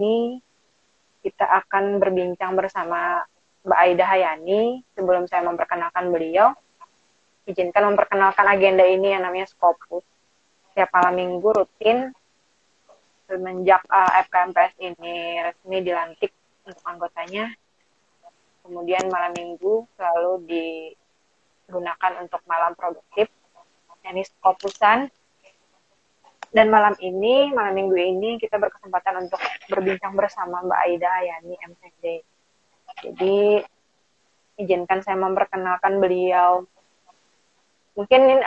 ini kita akan berbincang bersama Mbak Aida Hayani. Sebelum saya memperkenalkan beliau, izinkan memperkenalkan agenda ini yang namanya Scopus. Setiap malam minggu rutin semenjak FKMPS ini resmi dilantik untuk anggotanya. Kemudian malam minggu selalu digunakan untuk malam produktif, yakni Scopusan. Dan malam minggu ini kita berkesempatan untuk berbincang bersama Mbak Aida Hayani, MPD. Jadi, izinkan saya memperkenalkan beliau. Mungkin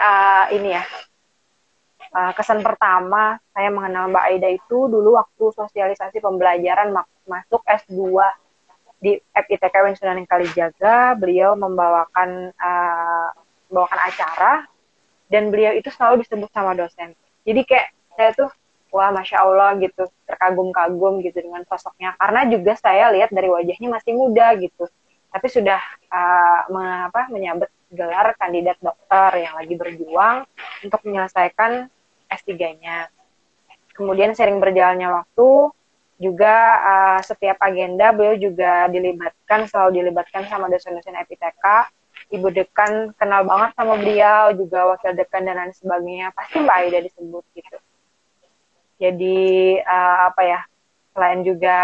kesan pertama saya mengenal Mbak Aida itu dulu waktu sosialisasi pembelajaran masuk S2 di FITK UIN Sunan Kalijaga. Beliau membawakan acara, dan beliau itu selalu disebut sama dosen. Jadi kayak saya tuh, wah Masya Allah gitu, terkagum-kagum gitu dengan sosoknya. Karena juga saya lihat dari wajahnya masih muda gitu. Tapi sudah menyabet gelar kandidat dokter yang lagi berjuang untuk menyelesaikan S3-nya. Kemudian sering berjalannya waktu, juga setiap agenda beliau juga selalu dilibatkan sama dosen-dosen FITK. Ibu dekan kenal banget sama beliau, juga wakil dekan dan lain sebagainya, pasti Mbak Aida disebut gitu. Jadi selain juga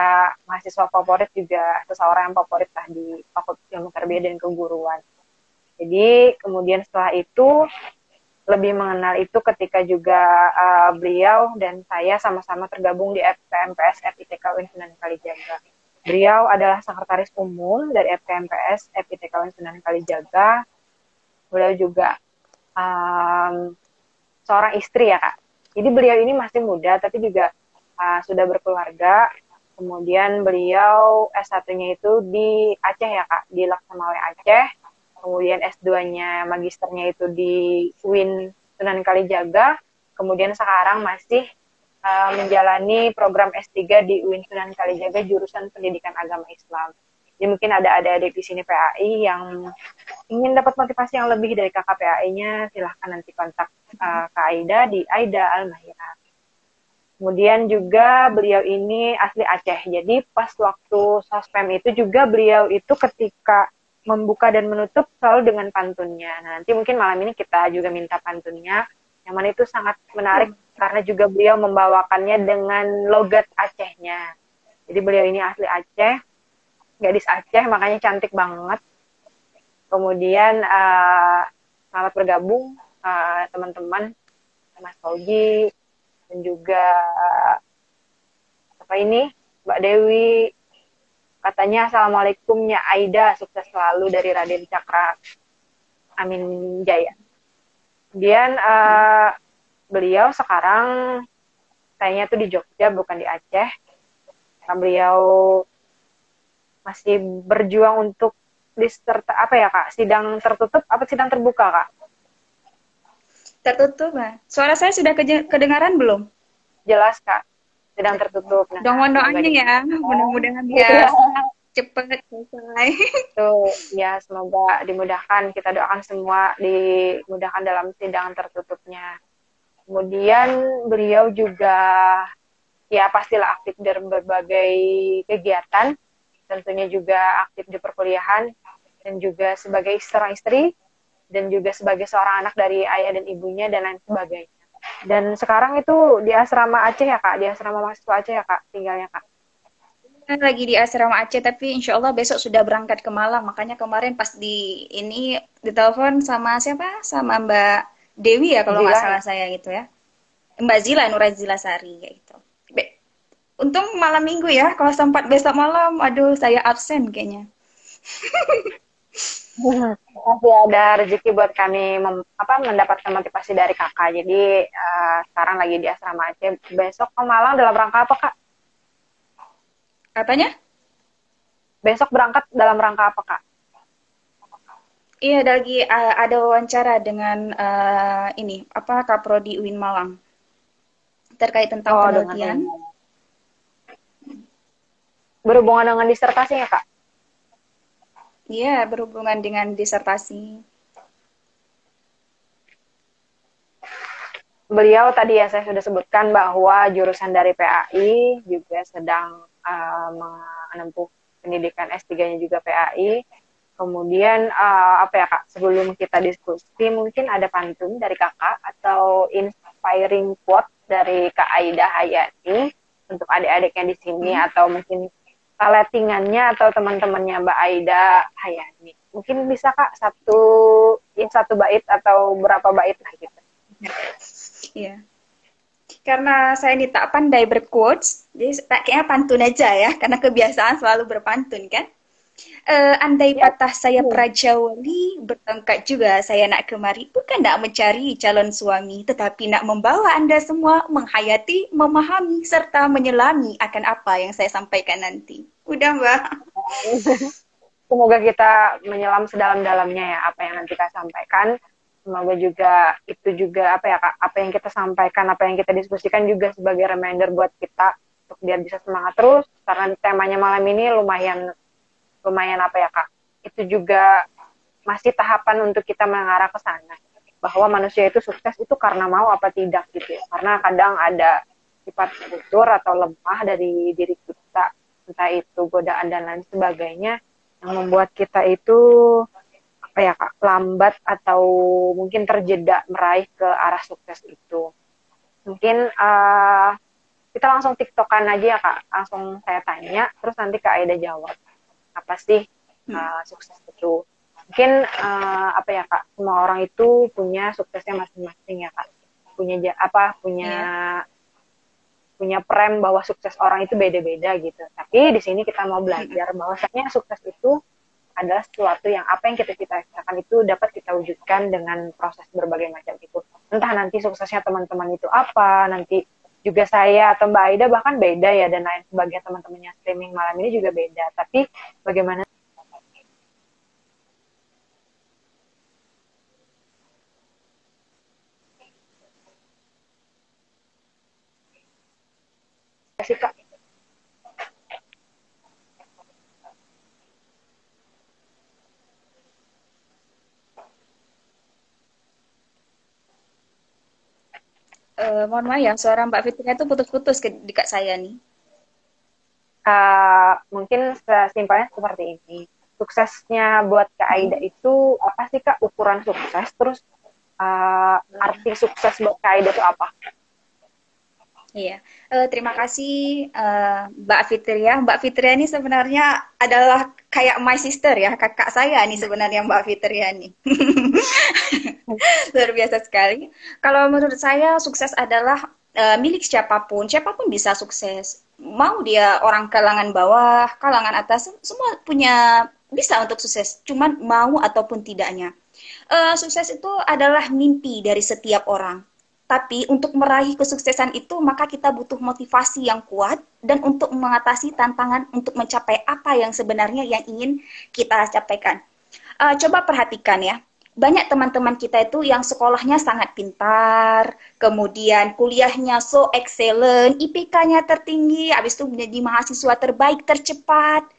mahasiswa favorit, juga seseorang yang favorit lah di Fakultas Ilmu Tarbiyah dan Keguruan. Jadi kemudian setelah itu lebih mengenal itu ketika juga beliau dan saya sama-sama tergabung di FKMPS FITK UIN Sunan Kalijaga. Beliau adalah sekretaris umum dari FKMPS FITK UIN Sunan Kalijaga. Beliau juga seorang istri ya Kak. Jadi beliau ini masih muda tapi juga sudah berkeluarga. Kemudian beliau S1-nya itu di Aceh ya Kak, di Laksamawé Aceh. Kemudian S2-nya, magisternya itu di UIN Sunan Kalijaga. Kemudian sekarang masih menjalani program S3 di UIN Sunan Kalijaga jurusan Pendidikan Agama Islam. Jadi mungkin ada adik-adik di sini PAI yang ingin dapat motivasi yang lebih dari kakak PAI-nya, silahkan nanti kontak Kak Aida di Aida Almahira. Kemudian juga beliau ini asli Aceh. Jadi pas waktu sospem itu juga beliau itu ketika membuka dan menutup selalu dengan pantunnya. Nah, nanti mungkin malam ini kita juga minta pantunnya, yang mana itu sangat menarik karena juga beliau membawakannya dengan logat Acehnya. Jadi beliau ini asli Aceh, gadis Aceh, makanya cantik banget. Kemudian selamat bergabung teman-teman, Mas Fauji, dan juga Mbak Dewi. Katanya Assalamualaikumnya Aida, sukses selalu dari Raden Cakra Amin Jaya. Kemudian beliau sekarang kayaknya tuh di Jogja, bukan di Aceh. Karena beliau masih berjuang untuk sidang tertutup apa sidang terbuka Kak? Tertutup, Mbak. Suara saya sudah kedengaran belum? Jelas Kak, sedang tertutup. Nah, mohon doanya ya, mudah-mudahan biar cepat selesai. Tuh, ya semoga dimudahkan. Kita doakan semua dimudahkan dalam sidang tertutupnya. Kemudian beliau juga ya pastilah aktif dalam berbagai kegiatan, tentunya juga aktif di perkuliahan, dan juga sebagai seorang istri, dan juga sebagai seorang anak dari ayah dan ibunya, dan lain sebagainya. Dan sekarang itu di asrama Aceh ya Kak, di asrama mahasiswa Aceh ya Kak, tinggalnya Kak. Lagi di asrama Aceh, tapi insya Allah besok sudah berangkat ke Malang. Makanya kemarin pas ditelepon sama siapa? Sama Mbak Dewi ya kalau nggak Zila ya? salah saya gitu ya. Mbak Zila, Nurazila Sari gitu. Untung malam minggu ya, kalau sempat besok malam, aduh saya absen kayaknya. Masih ada rezeki buat kami mendapatkan motivasi dari kakak. Jadi sekarang lagi di asrama Aceh. Besok ke Malang dalam rangka apa Kak? Apanya? Besok berangkat dalam rangka apa Kak? Iya, lagi ada wawancara dengan Kaprodi UIN Malang terkait tentang Dengan penelitian. berhubungan dengan disertasinya Kak? Iya, berhubungan dengan disertasi. Beliau tadi ya saya sudah sebutkan bahwa jurusan dari PAI juga sedang menempuh pendidikan S3-nya juga PAI. Kemudian apa ya Kak, sebelum kita diskusi mungkin ada pantun dari Kakak atau inspiring quote dari Kak Aida Hayati untuk adik-adiknya di sini atau mungkin lettingannya atau teman-temannya Mbak Aida Hayati. Mungkin bisa Kak satu bait atau berapa bait lah gitu. Iya. Karena saya ini tak pandai berquotes, jadi kayaknya pantun aja ya, karena kebiasaan selalu berpantun kan. Andai Ya. patah saya Praja Wali, bertengkar juga saya nak kemari, bukan nak mencari calon suami, tetapi nak membawa Anda semua menghayati, memahami, serta menyelami akan apa yang saya sampaikan nanti. Udah, Mbak. Semoga kita menyelam sedalam-dalamnya ya apa yang nanti kita sampaikan. Semoga juga itu juga apa ya Kak, apa yang kita sampaikan, apa yang kita diskusikan juga sebagai reminder buat kita untuk biar bisa semangat terus. Karena temanya malam ini lumayan apa ya Kak, itu juga masih tahapan untuk kita mengarah ke sana. Bahwa manusia itu sukses itu karena mau apa tidak gitu ya. Karena kadang ada sifat gugur atau lemah dari diri kita, entah itu godaan dan lain sebagainya, yang membuat kita itu apa ya Kak, lambat atau mungkin terjeda meraih ke arah sukses itu. Mungkin kita langsung tiktokan aja ya Kak, langsung saya tanya, terus nanti Kak Aida jawab. Apa sih sukses itu? Mungkin apa ya Kak, semua orang itu punya suksesnya masing-masing ya Kak. Punya prem bahwa sukses orang itu beda-beda gitu. Tapi di sini kita mau belajar bahwasanya sukses itu adalah sesuatu yang apa yang kita cita-citakan itu dapat kita wujudkan dengan proses berbagai macam itu. Entah nanti suksesnya teman-teman itu apa, nanti juga saya atau Mbak Aida bahkan beda ya, dan lain sebagainya, teman-temannya streaming malam ini juga beda. Tapi bagaimana sih Kak? Mohon maaf ya, suara Mbak Fitria itu putus-putus di Kak saya nih. Mungkin sesimpelnya seperti ini. Suksesnya buat Kak Aida itu apa sih Kak, ukuran sukses? Terus arti sukses buat Kak Aida itu apa? Iya, terima kasih Mbak Fitria. Mbak Fitria ini sebenarnya adalah kayak my sister ya, kakak saya nih sebenarnya Mbak Fitria nih. Luar biasa sekali. Kalau menurut saya sukses adalah milik siapapun, siapapun bisa sukses. Mau dia orang kalangan bawah, kalangan atas, semua punya bisa untuk sukses. Cuman mau ataupun tidaknya. Sukses itu adalah mimpi dari setiap orang. Tapi untuk meraih kesuksesan itu, maka kita butuh motivasi yang kuat dan untuk mengatasi tantangan untuk mencapai apa yang sebenarnya yang ingin kita capaikan. Coba perhatikan ya, banyak teman-teman kita itu yang sekolahnya sangat pintar, kemudian kuliahnya so excellent, IPK-nya tertinggi, habis itu menjadi mahasiswa terbaik, tercepat,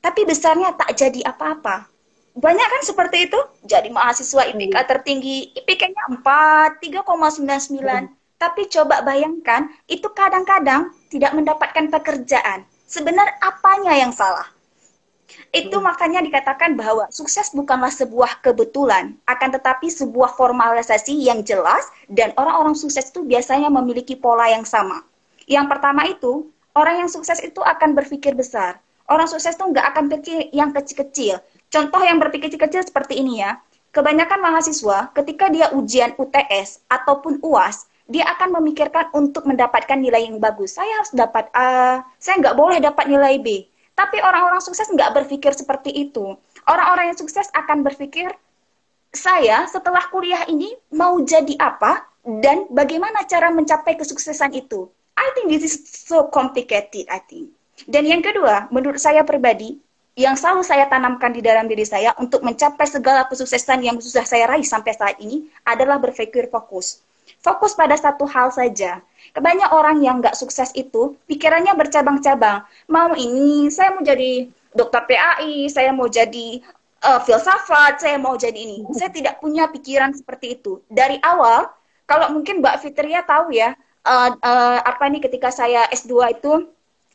tapi besarnya tak jadi apa-apa. Banyak kan seperti itu, jadi mahasiswa IPK tertinggi, IPK-nya 4, 3,99. Tapi coba bayangkan, itu kadang-kadang tidak mendapatkan pekerjaan. Sebenarnya apanya yang salah? Itu makanya dikatakan bahwa sukses bukanlah sebuah kebetulan, akan tetapi sebuah formalisasi yang jelas, dan orang-orang sukses itu biasanya memiliki pola yang sama. Yang pertama itu, orang yang sukses itu akan berpikir besar. Orang sukses itu nggak akan pikir yang kecil-kecil. Contoh yang berpikir kecil seperti ini ya. Kebanyakan mahasiswa ketika dia ujian UTS ataupun UAS, dia akan memikirkan untuk mendapatkan nilai yang bagus. Saya harus dapat A, saya nggak boleh dapat nilai B. Tapi orang-orang sukses nggak berpikir seperti itu. Orang-orang yang sukses akan berpikir, saya setelah kuliah ini mau jadi apa dan bagaimana cara mencapai kesuksesan itu. I think this is so complicated, I think. Dan yang kedua, menurut saya pribadi, yang selalu saya tanamkan di dalam diri saya untuk mencapai segala kesuksesan yang sudah saya raih sampai saat ini adalah berpikir fokus. Fokus pada satu hal saja. Kebanyakan orang yang nggak sukses itu, pikirannya bercabang-cabang. Mau ini, saya mau jadi dokter PAI, saya mau jadi filsafat, saya mau jadi ini. Saya tidak punya pikiran seperti itu. Dari awal, kalau mungkin Mbak Fitria tahu ya, apa nih ketika saya S2 itu,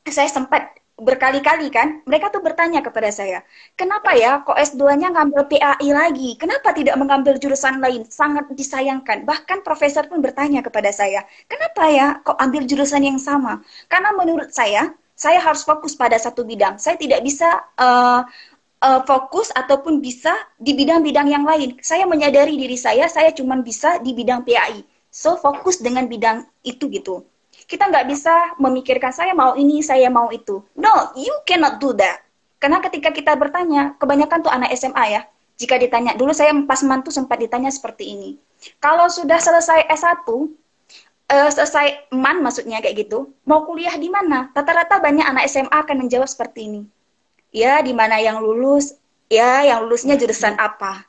saya sempat berkali-kali kan, mereka tuh bertanya kepada saya, kenapa ya kok S2-nya ngambil PAI lagi? Kenapa tidak mengambil jurusan lain? Sangat disayangkan. Bahkan profesor pun bertanya kepada saya, kenapa ya kok ambil jurusan yang sama? Karena menurut saya harus fokus pada satu bidang. Saya tidak bisa fokus ataupun bisa di bidang-bidang yang lain. Saya menyadari diri saya cuma bisa di bidang PAI. So, fokus dengan bidang itu gitu. Kita nggak bisa memikirkan saya mau ini, saya mau itu. No, you cannot do that. Karena ketika kita bertanya, kebanyakan tuh anak SMA ya, jika ditanya, dulu saya pas mantu sempat ditanya seperti ini. Kalau sudah selesai S1, selesai MAN maksudnya kayak gitu, mau kuliah di mana? Rata-rata banyak anak SMA akan menjawab seperti ini. Ya, di mana yang lulus, ya yang lulusnya jurusan apa.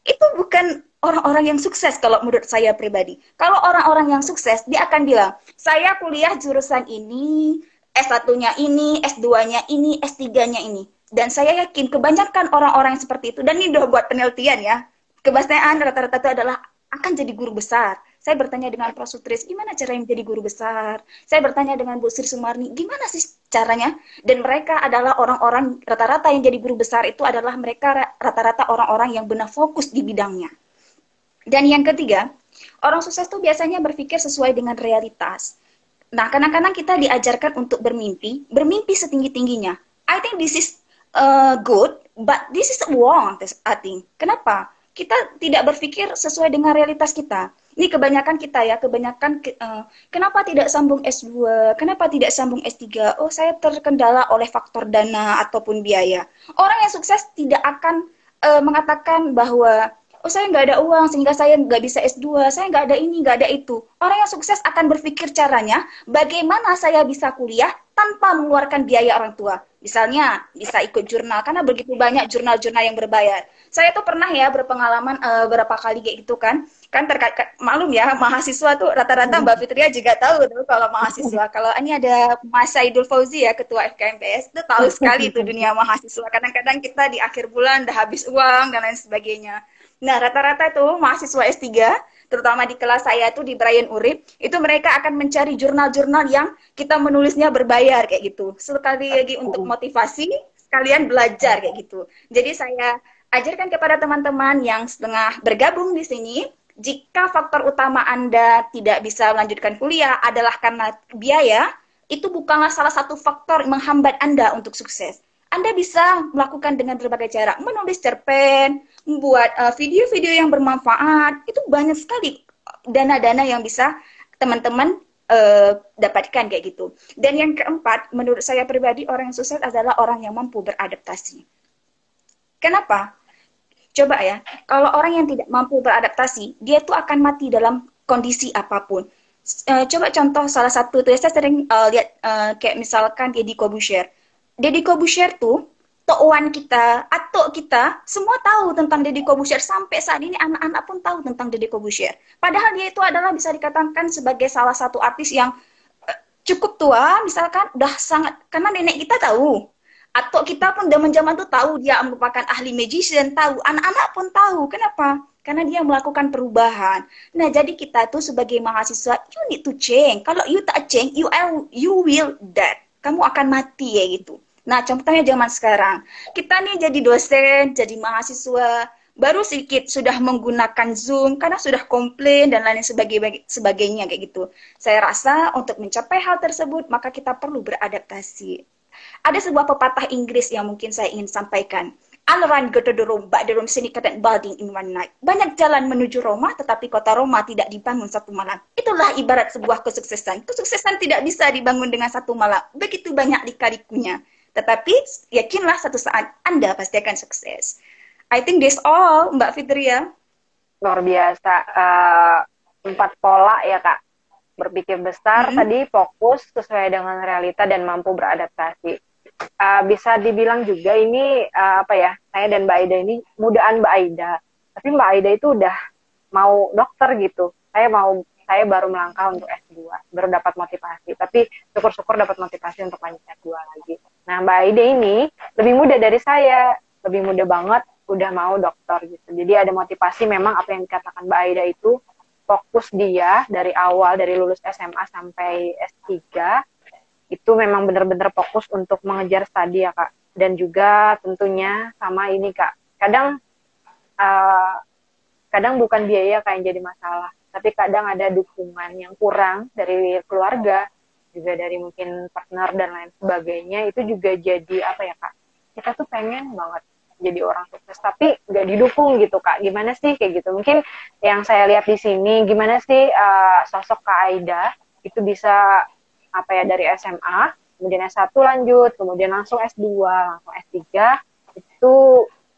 Itu bukan orang-orang yang sukses kalau menurut saya pribadi. Kalau orang-orang yang sukses, dia akan bilang, saya kuliah jurusan ini, S1-nya ini, S2-nya ini, S3-nya ini. Dan saya yakin kebanyakan orang-orang yang seperti itu, dan ini udah buat penelitian ya, kebanyakan rata-rata itu adalah akan jadi guru besar. Saya bertanya dengan Prof. Sutris, gimana cara menjadi guru besar? Saya bertanya dengan Bu Sri Sumarni, gimana sih caranya? Dan mereka adalah orang-orang, rata-rata yang jadi guru besar itu adalah mereka rata-rata orang-orang yang benar fokus di bidangnya. Dan yang ketiga, orang sukses itu biasanya berpikir sesuai dengan realitas. Nah, kadang-kadang kita diajarkan untuk bermimpi, bermimpi setinggi-tingginya. I think this is good, but this is wrong, I think. Kenapa? Kita tidak berpikir sesuai dengan realitas kita. Ini kebanyakan kita ya, kenapa tidak sambung S2, kenapa tidak sambung S3? Oh, saya terkendala oleh faktor dana ataupun biaya. Orang yang sukses tidak akan mengatakan bahwa oh saya nggak ada uang sehingga saya nggak bisa S2, saya nggak ada ini, nggak ada itu. Orang yang sukses akan berpikir caranya bagaimana saya bisa kuliah tanpa mengeluarkan biaya orang tua. Misalnya bisa ikut jurnal, karena begitu banyak jurnal-jurnal yang berbayar. Saya tuh pernah ya berpengalaman berapa kali kayak gitu kan. Kan terkait, maklum ya, mahasiswa tuh rata-rata Mbak Fitria juga tahu tuh kalau mahasiswa. Kalau ini ada Mas Saidul Fauzi ya, Ketua FKMPS, itu tahu sekali tuh dunia mahasiswa. Kadang-kadang kita di akhir bulan udah habis uang dan lain sebagainya. Nah, rata-rata itu mahasiswa S3, terutama di kelas saya itu di Brian Urip, itu mereka akan mencari jurnal-jurnal yang kita menulisnya berbayar kayak gitu. Sekali lagi untuk motivasi, sekalian belajar kayak gitu. Jadi saya ajarkan kepada teman-teman yang setengah bergabung di sini, jika faktor utama Anda tidak bisa melanjutkan kuliah adalah karena biaya, itu bukanlah salah satu faktor menghambat Anda untuk sukses. Anda bisa melakukan dengan berbagai cara, menulis cerpen, membuat video-video yang bermanfaat, itu banyak sekali dana-dana yang bisa teman-teman dapatkan kayak gitu. Dan yang keempat, menurut saya pribadi, orang yang sukses adalah orang yang mampu beradaptasi. Kenapa? Coba ya, kalau orang yang tidak mampu beradaptasi, dia tuh akan mati dalam kondisi apapun. Coba contoh salah satu, tuh saya sering lihat kayak misalkan Deddy Corbuzier. Deddy Corbuzier tuh, toan kita, atau kita, semua tahu tentang Deddy Corbuzier. Sampai saat ini anak-anak pun tahu tentang Deddy Corbuzier. Padahal dia itu adalah bisa dikatakan sebagai salah satu artis yang cukup tua, misalkan, udah sangat, karena nenek kita tahu. Atau kita pun zaman-zaman tuh tahu dia merupakan ahli magician, tahu. Anak-anak pun tahu. Kenapa? Karena dia melakukan perubahan. Nah, jadi kita tuh sebagai mahasiswa, you need to change. Kalau you tak change, you will dead. Kamu akan mati ya gitu. Nah, contohnya zaman sekarang. Kita nih jadi dosen, jadi mahasiswa, baru sedikit sudah menggunakan Zoom, karena sudah komplain dan lain sebagainya kayak gitu. Saya rasa untuk mencapai hal tersebut, maka kita perlu beradaptasi. Ada sebuah pepatah Inggris yang mungkin saya ingin sampaikan. I'll run go to the Rome, but the Rome city couldn't building in one night. Banyak jalan menuju Roma, tetapi kota Roma tidak dibangun satu malam. Itulah ibarat sebuah kesuksesan. Kesuksesan tidak bisa dibangun dengan satu malam. Begitu banyak lika-likunya. Tetapi yakinlah satu saat Anda pasti akan sukses. I think that's all, Mbak Fitria. Luar biasa. 4 pola ya, Kak. Berpikir besar, tadi fokus sesuai dengan realita dan mampu beradaptasi. Bisa dibilang juga ini saya dan Mbak Aida ini mudaan Mbak Aida. Tapi Mbak Aida itu udah mau dokter gitu. Saya baru melangkah untuk S2, baru dapat motivasi. Tapi syukur-syukur dapat motivasi untuk lanjut S2 lagi. Nah, Mbak Aida ini lebih muda dari saya, lebih muda banget, udah mau dokter gitu. Jadi ada motivasi memang apa yang dikatakan Mbak Aida itu, fokus dia dari awal, dari lulus SMA sampai S3, itu memang benar-benar fokus untuk mengejar studi ya Kak. Dan juga tentunya sama ini Kak, kadang uh, kadang bukan biaya Kak yang jadi masalah, tapi kadang ada dukungan yang kurang dari keluarga, juga dari mungkin partner dan lain sebagainya, itu juga jadi apa ya Kak, kita tuh pengen banget jadi orang sukses tapi nggak didukung gitu Kak. Gimana sih kayak gitu, mungkin yang saya lihat di sini gimana sih sosok Kak Aida itu bisa apa ya, dari SMA kemudian S1 lanjut kemudian langsung S2 langsung S3, itu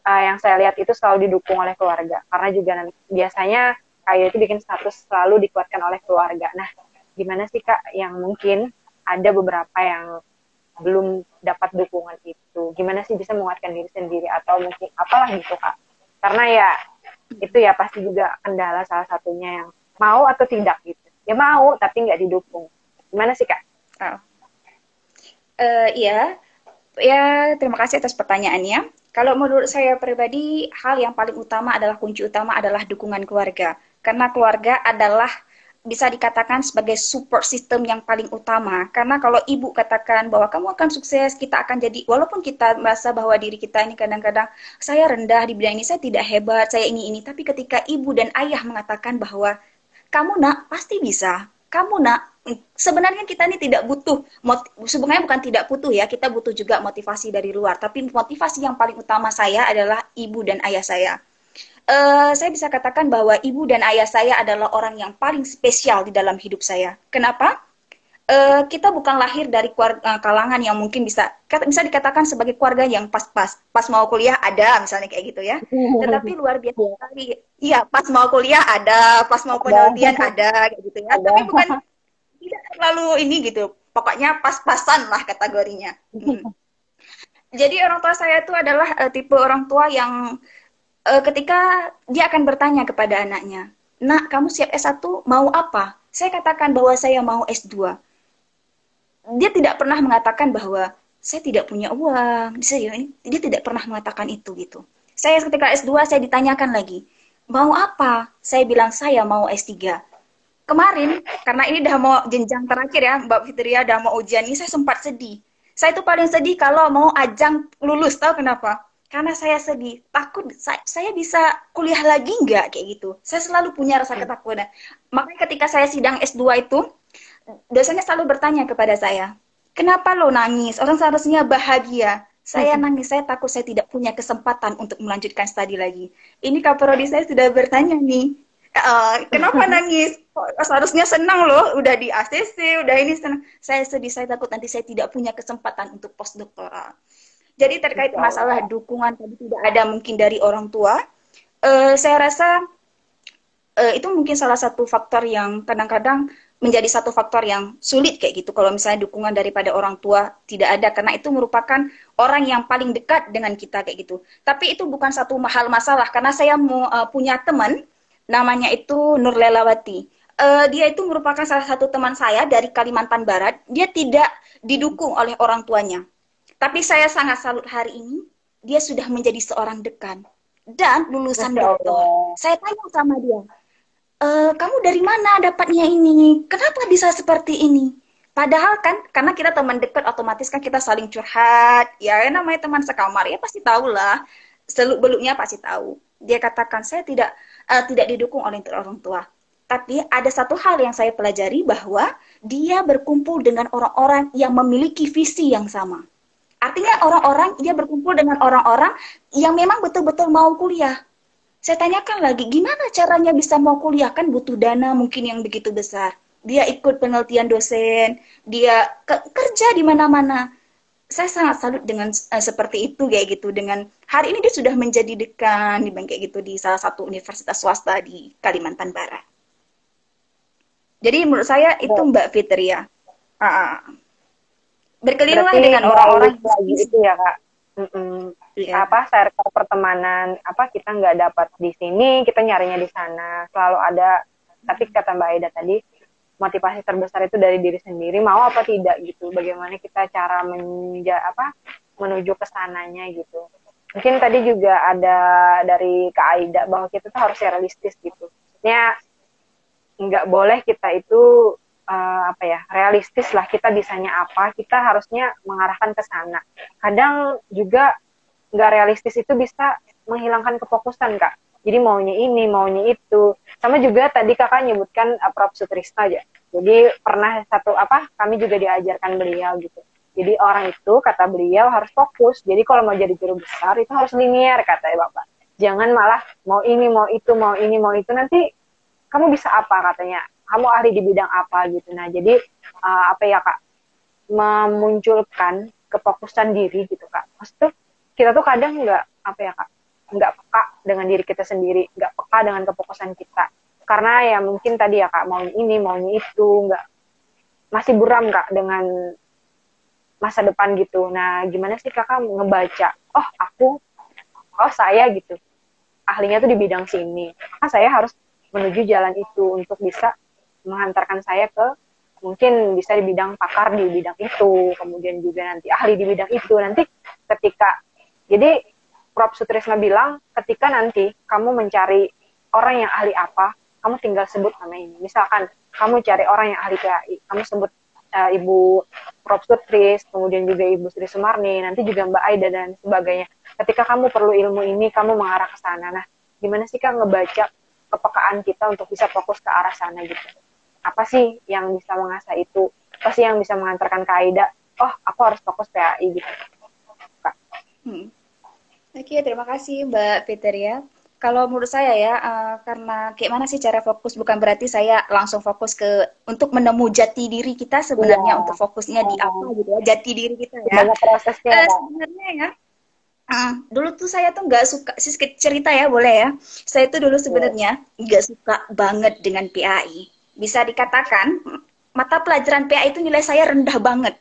yang saya lihat itu selalu didukung oleh keluarga, karena juga biasanya kayak itu bikin status selalu dikuatkan oleh keluarga. Nah, gimana sih Kak yang mungkin ada beberapa yang belum dapat dukungan itu, gimana sih bisa menguatkan diri sendiri atau mungkin apalah gitu Kak, karena ya itu ya pasti juga kendala salah satunya yang mau atau tidak gitu, ya mau tapi nggak didukung, gimana sih Kak? Oh. Iya, ya terima kasih atas pertanyaannya. Kalau menurut saya pribadi, hal yang paling utama adalah kunci utama adalah dukungan keluarga. Karena keluarga adalah bisa dikatakan sebagai support system yang paling utama. Karena kalau ibu katakan bahwa kamu akan sukses, kita akan jadi, walaupun kita merasa bahwa diri kita ini kadang-kadang saya rendah di bidang ini, saya tidak hebat, saya ini, tapi ketika ibu dan ayah mengatakan bahwa kamu nak pasti bisa, kamu nak, sebenarnya kita ini tidak butuh, sebenarnya bukan tidak butuh ya, kita butuh juga motivasi dari luar, tapi motivasi yang paling utama saya adalah ibu dan ayah saya. Saya bisa katakan bahwa ibu dan ayah saya adalah orang yang paling spesial di dalam hidup saya. Kenapa? Kita bukan lahir dari kalangan yang mungkin bisa dikatakan sebagai keluarga yang pas-pas. Pas mau kuliah ada, misalnya kayak gitu ya. Tetapi luar biasa sekali. Iya, pas mau kuliah ada, pas mau penelitian ada, kayak gitu ya. Ada. Tapi bukan tidak terlalu ini gitu. Pokoknya pas-pasan lah kategorinya. Jadi orang tua saya itu adalah tipe orang tua yang ketika dia akan bertanya kepada anaknya, "Nak, kamu siap S1 mau apa?" Saya katakan bahwa saya mau S2. Dia tidak pernah mengatakan bahwa saya tidak punya uang. Dia tidak pernah mengatakan itu gitu. Saya ketika S2 saya ditanyakan lagi, mau apa? Saya bilang saya mau S3. Kemarin, karena ini udah mau jenjang terakhir ya, Mbak Fitria udah mau ujian ini, saya sempat sedih. Saya tuh paling sedih kalau mau ajang lulus, tahu kenapa? Karena saya sedih, takut saya bisa kuliah lagi nggak kayak gitu. Saya selalu punya rasa ketakutan. Makanya ketika saya sidang S2 itu, dosennya selalu bertanya kepada saya, kenapa lo nangis? Orang seharusnya bahagia. Saya nangis, saya takut saya tidak punya kesempatan untuk melanjutkan studi lagi. Ini Kak Prodi saya sudah bertanya nih, kenapa nangis? Seharusnya senang loh, udah di ACC, udah ini senang. Saya sedih, saya takut nanti saya tidak punya kesempatan untuk postdoktoral. Jadi terkait masalah dukungan tadi tidak ada mungkin dari orang tua, saya rasa itu mungkin salah satu faktor yang kadang-kadang menjadi satu faktor yang sulit kayak gitu kalau misalnya dukungan daripada orang tua tidak ada, karena itu merupakan orang yang paling dekat dengan kita kayak gitu. Tapi itu bukan satu hal masalah, karena saya punya teman namanya itu Nur Lelawati. Dia itu merupakan salah satu teman saya dari Kalimantan Barat. Dia tidak didukung oleh orang tuanya. Tapi saya sangat salut hari ini dia sudah menjadi seorang dekan dan lulusan doktor. Saya tanya sama dia, kamu dari mana dapatnya ini? Kenapa bisa seperti ini? Padahal kan, karena kita teman dekat, otomatis kan kita saling curhat. Ya, namanya teman sekamar, ya pasti tahu lah. Seluk-beluknya pasti tahu. Dia katakan, saya tidak didukung oleh orang tua. Tapi ada satu hal yang saya pelajari bahwa dia berkumpul dengan orang-orang yang memiliki visi yang sama. Artinya orang-orang, dia berkumpul dengan orang-orang yang memang betul-betul mau kuliah. Saya tanyakan lagi, gimana caranya bisa mau kuliah? Kan butuh dana mungkin yang begitu besar. Dia ikut penelitian dosen, dia kerja di mana-mana. Saya sangat salut dengan seperti itu kayak gitu. Dengan hari ini dia sudah menjadi dekan di kayak gitu di salah satu universitas swasta di Kalimantan Barat. Jadi menurut saya itu Mbak Fitria. Berkelilinglah dengan orang-orang itu ya Kak. Apa circle pertemanan kita nggak dapat di sini, kita nyarinya di sana, selalu ada. Tapi kata Mbak Aida tadi, motivasi terbesar itu dari diri sendiri, mau apa tidak gitu, bagaimana kita cara menuju ke sananya gitu. Mungkin tadi juga ada dari Kak Aida bahwa kita tuh harus realistis gitu, maksudnya nggak boleh kita itu apa ya, realistis lah, kita bisanya apa, kita harusnya mengarahkan ke sana. Kadang juga nggak realistis itu bisa menghilangkan kefokusan, Kak. Jadi maunya ini, maunya itu. Sama juga tadi Kakak nyebutkan Prof. Sutrisno aja. Jadi pernah satu apa, kami juga diajarkan beliau gitu. Jadi orang itu, kata beliau, harus fokus. Jadi kalau mau jadi guru besar itu harus linear, kata Bapak. Jangan malah mau ini, mau itu, mau ini, mau itu. Nanti kamu bisa apa, katanya. Kamu ahli di bidang apa gitu. Nah, jadi apa ya, Kak, memunculkan kefokusan diri gitu, Kak. Maksudnya kita tuh kadang nggak apa ya, Kak, nggak peka dengan diri kita sendiri, nggak peka dengan kefokusan kita. Karena ya mungkin tadi ya, Kak, mau ini, maunya itu, nggak, masih buram, Kak, dengan masa depan gitu. Nah, gimana sih Kakak ngebaca, oh saya gitu, ahlinya tuh di bidang sini. Maka saya harus menuju jalan itu untuk bisa menghantarkan saya ke mungkin bisa di bidang pakar di bidang itu, kemudian juga nanti ahli di bidang itu. Nanti ketika, jadi Prof. Sutrisno bilang, ketika nanti kamu mencari orang yang ahli apa, kamu tinggal sebut nama ini. Misalkan kamu cari orang yang ahli PAI, kamu sebut Ibu Prof. Sutris, kemudian juga Ibu Sri Sumarni, nanti juga Mbak Aida dan sebagainya. Ketika kamu perlu ilmu ini, kamu mengarah ke sana. Nah, gimana sih Kak ngebaca kepekaan kita untuk bisa fokus ke arah sana gitu? Apa sih yang bisa mengasah itu? Apa sih yang bisa mengantarkan ke Aida? Oh, aku harus fokus PAI gitu, Kak. Oke, terima kasih Mbak Fitria. Kalau menurut saya ya, karena kayak mana sih cara fokus, bukan berarti saya langsung fokus ke untuk menemu jati diri kita Iya, sebenarnya, untuk fokusnya di apa gitu ya, jati diri kita ya. banyak prosesnya, Kak. Sebenarnya ya, dulu tuh saya tuh nggak suka, sih cerita ya boleh ya. Saya tuh dulu Iya. sebenarnya nggak suka banget dengan PAI. Bisa dikatakan mata pelajaran PAI itu nilai saya rendah banget.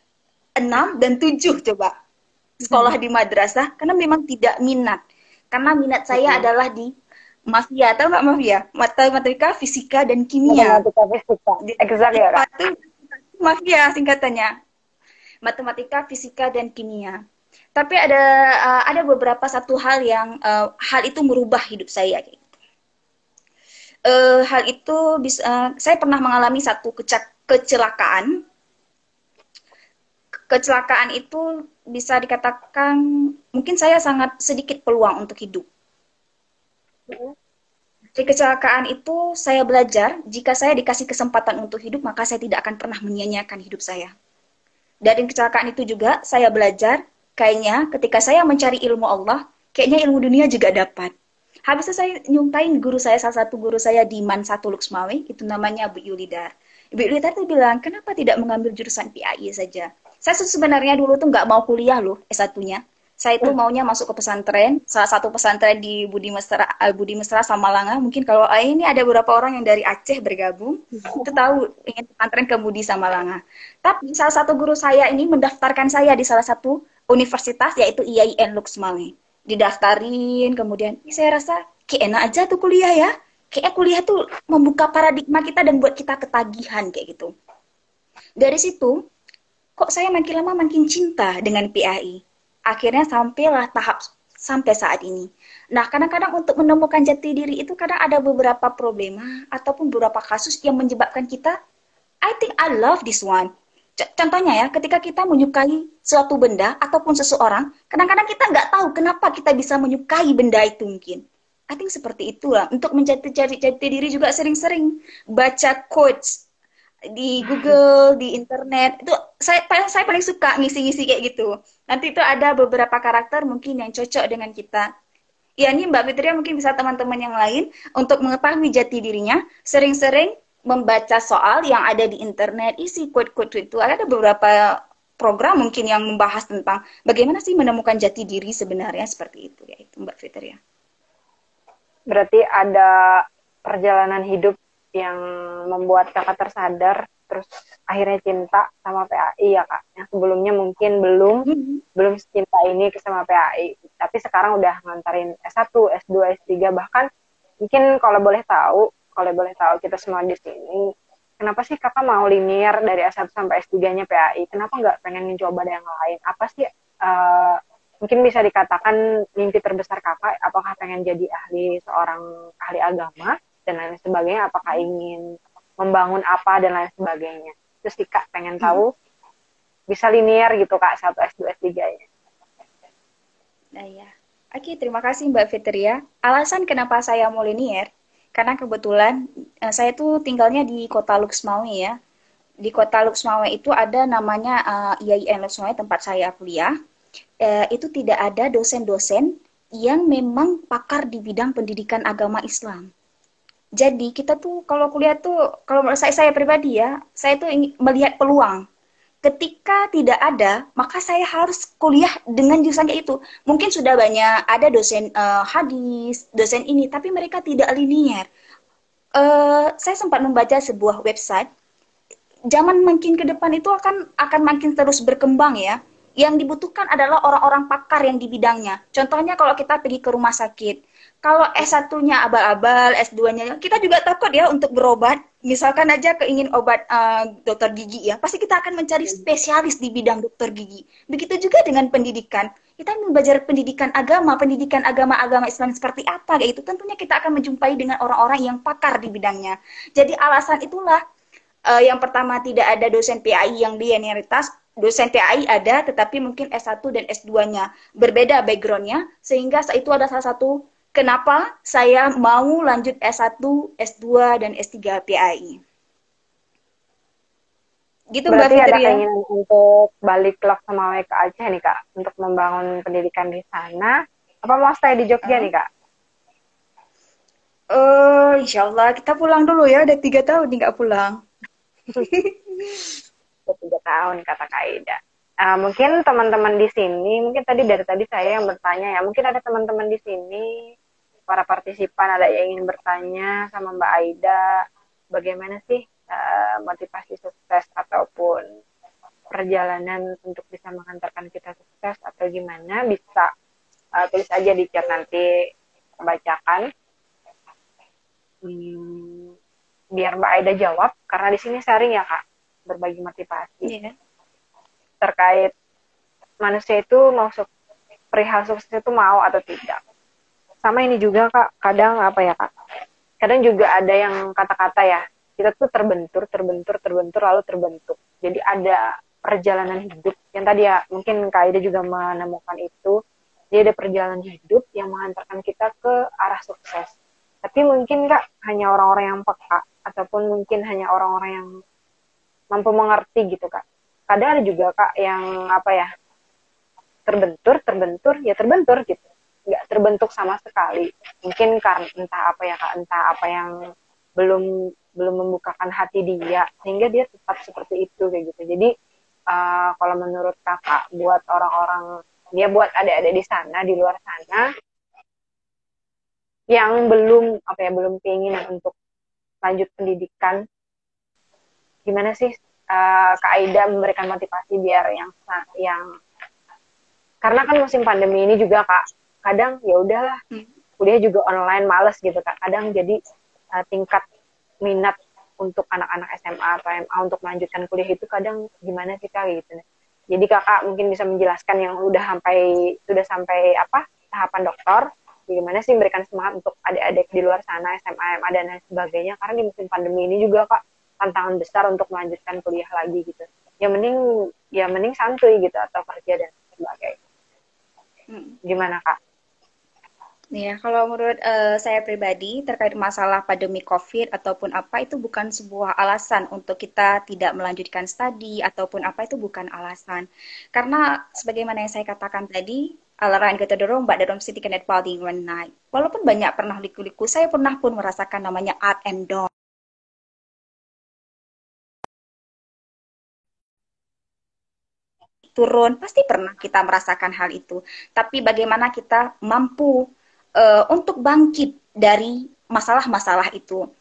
6 dan 7 coba. Sekolah di madrasah karena memang tidak minat. Karena minat saya adalah di mafia, tahu nggak mafia? Matematika, fisika, dan kimia. Matematika fisika. Di Exact ya, Kak? itu mafia singkatannya. Matematika, fisika, dan kimia. Tapi ada beberapa satu hal yang hal itu merubah hidup saya. Hal itu saya pernah mengalami satu kecelakaan. Kecelakaan itu bisa dikatakan mungkin saya sangat sedikit peluang untuk hidup. Dari kecelakaan itu saya belajar, jika saya dikasih kesempatan untuk hidup, maka saya tidak akan pernah menyia-nyiakan hidup saya. Dari kecelakaan itu juga saya belajar, kayaknya ketika saya mencari ilmu Allah, kayaknya ilmu dunia juga dapat. Habis itu saya nyuntain guru saya, salah satu guru saya di Man 1 Luxmawe, itu namanya Bu Yulidar. Ibu Yulidar itu bilang, kenapa tidak mengambil jurusan PAI saja? Saya sebenarnya dulu tuh nggak mau kuliah loh, S1-nya. Saya itu maunya masuk ke pesantren, salah satu pesantren di Budi Mesra Samalanga. Mungkin kalau ini ada beberapa orang yang dari Aceh bergabung, itu tahu ingin pesantren ke Budi Samalanga. Tapi salah satu guru saya ini mendaftarkan saya di salah satu universitas, yaitu IAIN Luxmawe. Didaftarin, kemudian saya rasa kayak enak aja tuh kuliah ya. Kayaknya kuliah tuh membuka paradigma kita dan buat kita ketagihan kayak gitu. Dari situ, kok saya makin lama makin cinta dengan PAI. Akhirnya sampailah tahap sampai saat ini. Nah, kadang-kadang untuk menemukan jati diri itu kadang ada beberapa problema ataupun beberapa kasus yang menyebabkan kita, I think I love this one. Contohnya ya, ketika kita menyukai suatu benda ataupun seseorang, kadang-kadang kita nggak tahu kenapa kita bisa menyukai benda itu mungkin. I think seperti itulah. Untuk menjadi jati diri juga sering-sering baca quotes di Google, di internet. Itu saya paling suka ngisi-ngisi kayak gitu. Nanti itu ada beberapa karakter mungkin yang cocok dengan kita. Ya, ini Mbak Fitria mungkin bisa teman-teman yang lain untuk mengetahui jati dirinya, sering-sering membaca soal yang ada di internet, isi quote-quote itu. Ada beberapa program mungkin yang membahas tentang bagaimana sih menemukan jati diri sebenarnya, seperti itu, yaitu Mbak Fitria. Berarti ada perjalanan hidup yang membuat Kakak tersadar, terus akhirnya cinta sama PAI ya, Kak. Yang sebelumnya mungkin belum cinta ini sama PAI, tapi sekarang udah ngantarin S1, S2, S3, bahkan mungkin kalau boleh tahu kita semua di sini, kenapa sih Kakak mau linear dari S1 sampai S3-nya PAI? Kenapa nggak pengen mencoba yang lain? Apa sih mungkin bisa dikatakan mimpi terbesar Kakak? Apakah pengen jadi seorang ahli agama dan lain sebagainya? Apakah ingin membangun apa dan lain sebagainya. Terus sih Kak pengen Hmm. tahu bisa linear gitu Kak, satu S2 S3-nya. Nah, ya. Oke, terima kasih Mbak Fitria. Alasan kenapa saya mau linear, karena kebetulan saya tuh tinggalnya di kota Luxmawe ya. Di kota Luxmawe itu ada namanya IAIN Luxmawe tempat saya kuliah. Itu tidak ada dosen-dosen yang memang pakar di bidang pendidikan agama Islam. Jadi kita tuh kalau kuliah tuh, kalau menurut saya pribadi ya, saya tuh ingin melihat peluang. Ketika tidak ada, maka saya harus kuliah dengan jurusan kayak itu. Mungkin sudah banyak ada dosen hadis, dosen ini, tapi mereka tidak linear. Saya sempat membaca sebuah website zaman makin ke depan itu akan makin terus berkembang ya. Yang dibutuhkan adalah orang-orang pakar yang di bidangnya. Contohnya kalau kita pergi ke rumah sakit, kalau S1-nya abal-abal, S2-nya kita juga takut ya untuk berobat. Misalkan aja keingin obat dokter gigi ya, pasti kita akan mencari spesialis di bidang dokter gigi. Begitu juga dengan pendidikan. Kita belajar pendidikan agama Islam seperti apa kayak itu. Tentunya kita akan menjumpai dengan orang-orang yang pakar di bidangnya. Jadi alasan itulah yang pertama tidak ada dosen PAI yang linearitas, dosen PAI ada tetapi mungkin S1 dan S2-nya berbeda background-nya, sehingga itu ada salah satu kenapa saya mau lanjut S1, S2, dan S3 PAI. Gitu Mbak Berarti ada Fitri ya. keinginan untuk balik ke Loksemawe ke Aceh nih Kak, untuk membangun pendidikan di sana. Apa mau stay di Jogja Uh, nih Kak? Insya Allah kita pulang dulu ya, udah 3 tahun nih nggak pulang. Udah 3 tahun kata Kak Ida. Mungkin teman-teman di sini, mungkin dari tadi saya yang bertanya ya, mungkin ada teman-teman di sini, para partisipan ada yang ingin bertanya sama Mbak Aida, bagaimana sih motivasi sukses ataupun perjalanan untuk bisa mengantarkan kita sukses atau gimana, bisa tulis aja di chat nanti bacakan. Biar Mbak Aida jawab, karena di sini sharing ya Kak, berbagi motivasi Yeah. terkait manusia itu mau perihal sukses itu mau atau tidak. Sama ini juga Kak, kadang apa ya Kak, kadang juga ada yang kata-kata ya, kita tuh terbentur lalu terbentuk. Jadi ada perjalanan hidup yang tadi ya mungkin Kak Ida juga menemukan itu. Jadi ada perjalanan hidup yang mengantarkan kita ke arah sukses. Tapi mungkin Kak hanya orang-orang yang peka ataupun mungkin hanya orang-orang yang mampu mengerti gitu Kak. Kadang ada juga Kak yang apa ya, terbentur gitu, nggak terbentuk sama sekali, mungkin karena entah apa ya Kak, entah apa yang belum belum membukakan hati dia sehingga dia tetap seperti itu kayak gitu. Jadi kalau menurut Kakak, buat orang-orang, dia buat adik-adik di sana, di luar sana yang belum apa ya, belum keinginan untuk lanjut pendidikan, gimana sih Kak Aida memberikan motivasi biar yang karena kan musim pandemi ini juga Kak, kadang ya udahlah kuliah juga online males gitu Kak, kadang jadi tingkat minat untuk anak-anak SMA atau MA untuk melanjutkan kuliah itu kadang gimana sih Kak gitu. Jadi Kakak mungkin bisa menjelaskan yang sudah sampai apa tahapan doktor, gimana sih memberikan semangat untuk adik-adik di luar sana SMA, MA dan lain sebagainya, karena di musim pandemi ini juga Kak tantangan besar untuk melanjutkan kuliah lagi gitu. Ya mending santuy gitu atau kerja dan sebagainya. Gimana Kak? Ya, kalau menurut saya pribadi terkait masalah pandemi COVID ataupun apa itu bukan sebuah alasan untuk kita tidak melanjutkan studi ataupun apa itu bukan alasan. Karena sebagaimana yang saya katakan tadi, alaran kita dorong mbak dalam city connect paling one night. Walaupun banyak pernah liku-liku, saya pernah pun merasakan namanya art and down. Turun, pasti pernah kita merasakan hal itu. Tapi bagaimana kita mampu untuk bangkit dari masalah-masalah itu.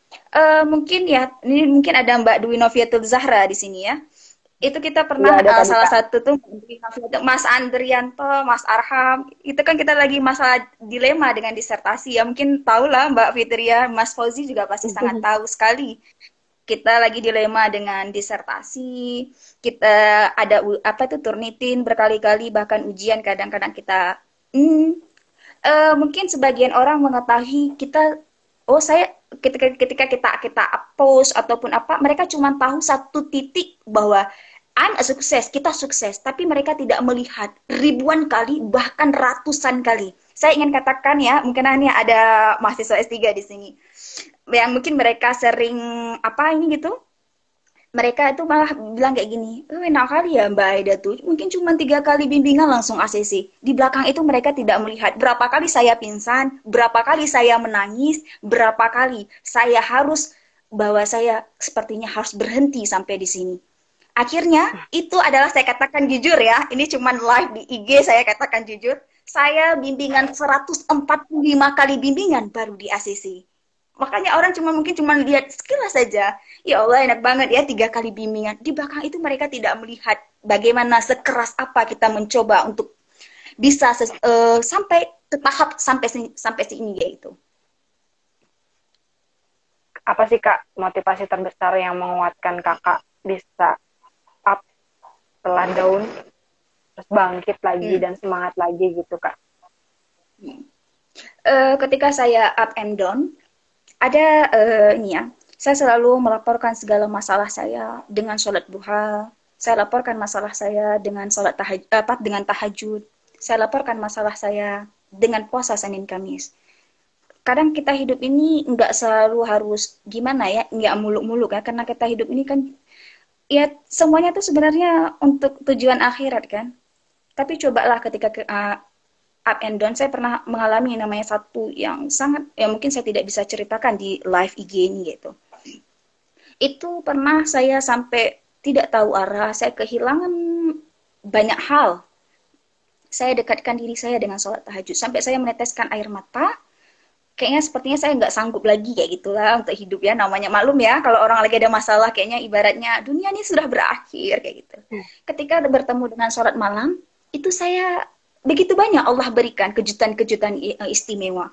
Mungkin ya, ini mungkin ada Mbak Dwi Noviatul Zahra di sini ya. Itu kita Iya pernah ada tadi salah Kak. satu tuh Mas Andrianto, Mas Arham, itu kan kita lagi masalah dilema dengan disertasi ya. Mungkin tahu lah Mbak Fitria, Mas Fauzi juga pasti sangat tahu sekali kita lagi dilema dengan disertasi, kita ada apa itu turnitin berkali-kali, bahkan ujian kadang-kadang kita mungkin sebagian orang mengetahui kita oh saya ketika kita post ataupun apa, mereka cuma tahu satu titik bahwa I'm a sukses, kita sukses, tapi mereka tidak melihat ribuan kali, bahkan ratusan kali. Saya ingin katakan ya, mungkin hanya ada mahasiswa S3 di sini, yang mungkin mereka sering, apa ini gitu, mereka itu malah bilang kayak gini, enak kali ya Mbak Aida tuh, mungkin cuma 3 kali bimbingan langsung ACC. Di belakang itu mereka tidak melihat berapa kali saya pingsan, berapa kali saya menangis, berapa kali saya harus, bahwa saya sepertinya harus berhenti sampai di sini. Akhirnya, itu adalah saya katakan jujur ya, ini cuma live di IG saya katakan jujur, saya bimbingan 145 kali bimbingan baru di ACC. Makanya orang mungkin cuma lihat sekilas saja, ya Allah enak banget ya 3 kali bimbingan. Di belakang itu mereka tidak melihat bagaimana sekeras apa kita mencoba untuk bisa sampai ke tahap sampai sini yaitu. Apa sih Kak motivasi terbesar yang menguatkan Kakak bisa up setelah down, terus bangkit lagi dan semangat lagi gitu Kak? Ketika saya up and down, ada ini ya, saya selalu melaporkan segala masalah saya dengan sholat duha. Saya laporkan masalah saya dengan sholat dengan tahajud. Saya laporkan masalah saya dengan puasa Senin Kamis. Kadang kita hidup ini nggak selalu harus gimana ya, nggak muluk-muluk ya, karena kita hidup ini kan ya semuanya tuh sebenarnya untuk tujuan akhirat kan. Tapi cobalah ketika up and down, saya pernah mengalami namanya satu yang sangat, ya mungkin saya tidak bisa ceritakan di live IG ini gitu. Itu pernah saya sampai tidak tahu arah, saya kehilangan banyak hal. Saya dekatkan diri saya dengan sholat tahajud, sampai saya meneteskan air mata. Kayaknya sepertinya saya nggak sanggup lagi kayak gitulah untuk hidup ya, namanya maklum ya, kalau orang lagi ada masalah kayaknya ibaratnya dunia ini sudah berakhir kayak gitu. Ketika bertemu dengan sholat malam, itu saya begitu banyak Allah berikan kejutan-kejutan istimewa.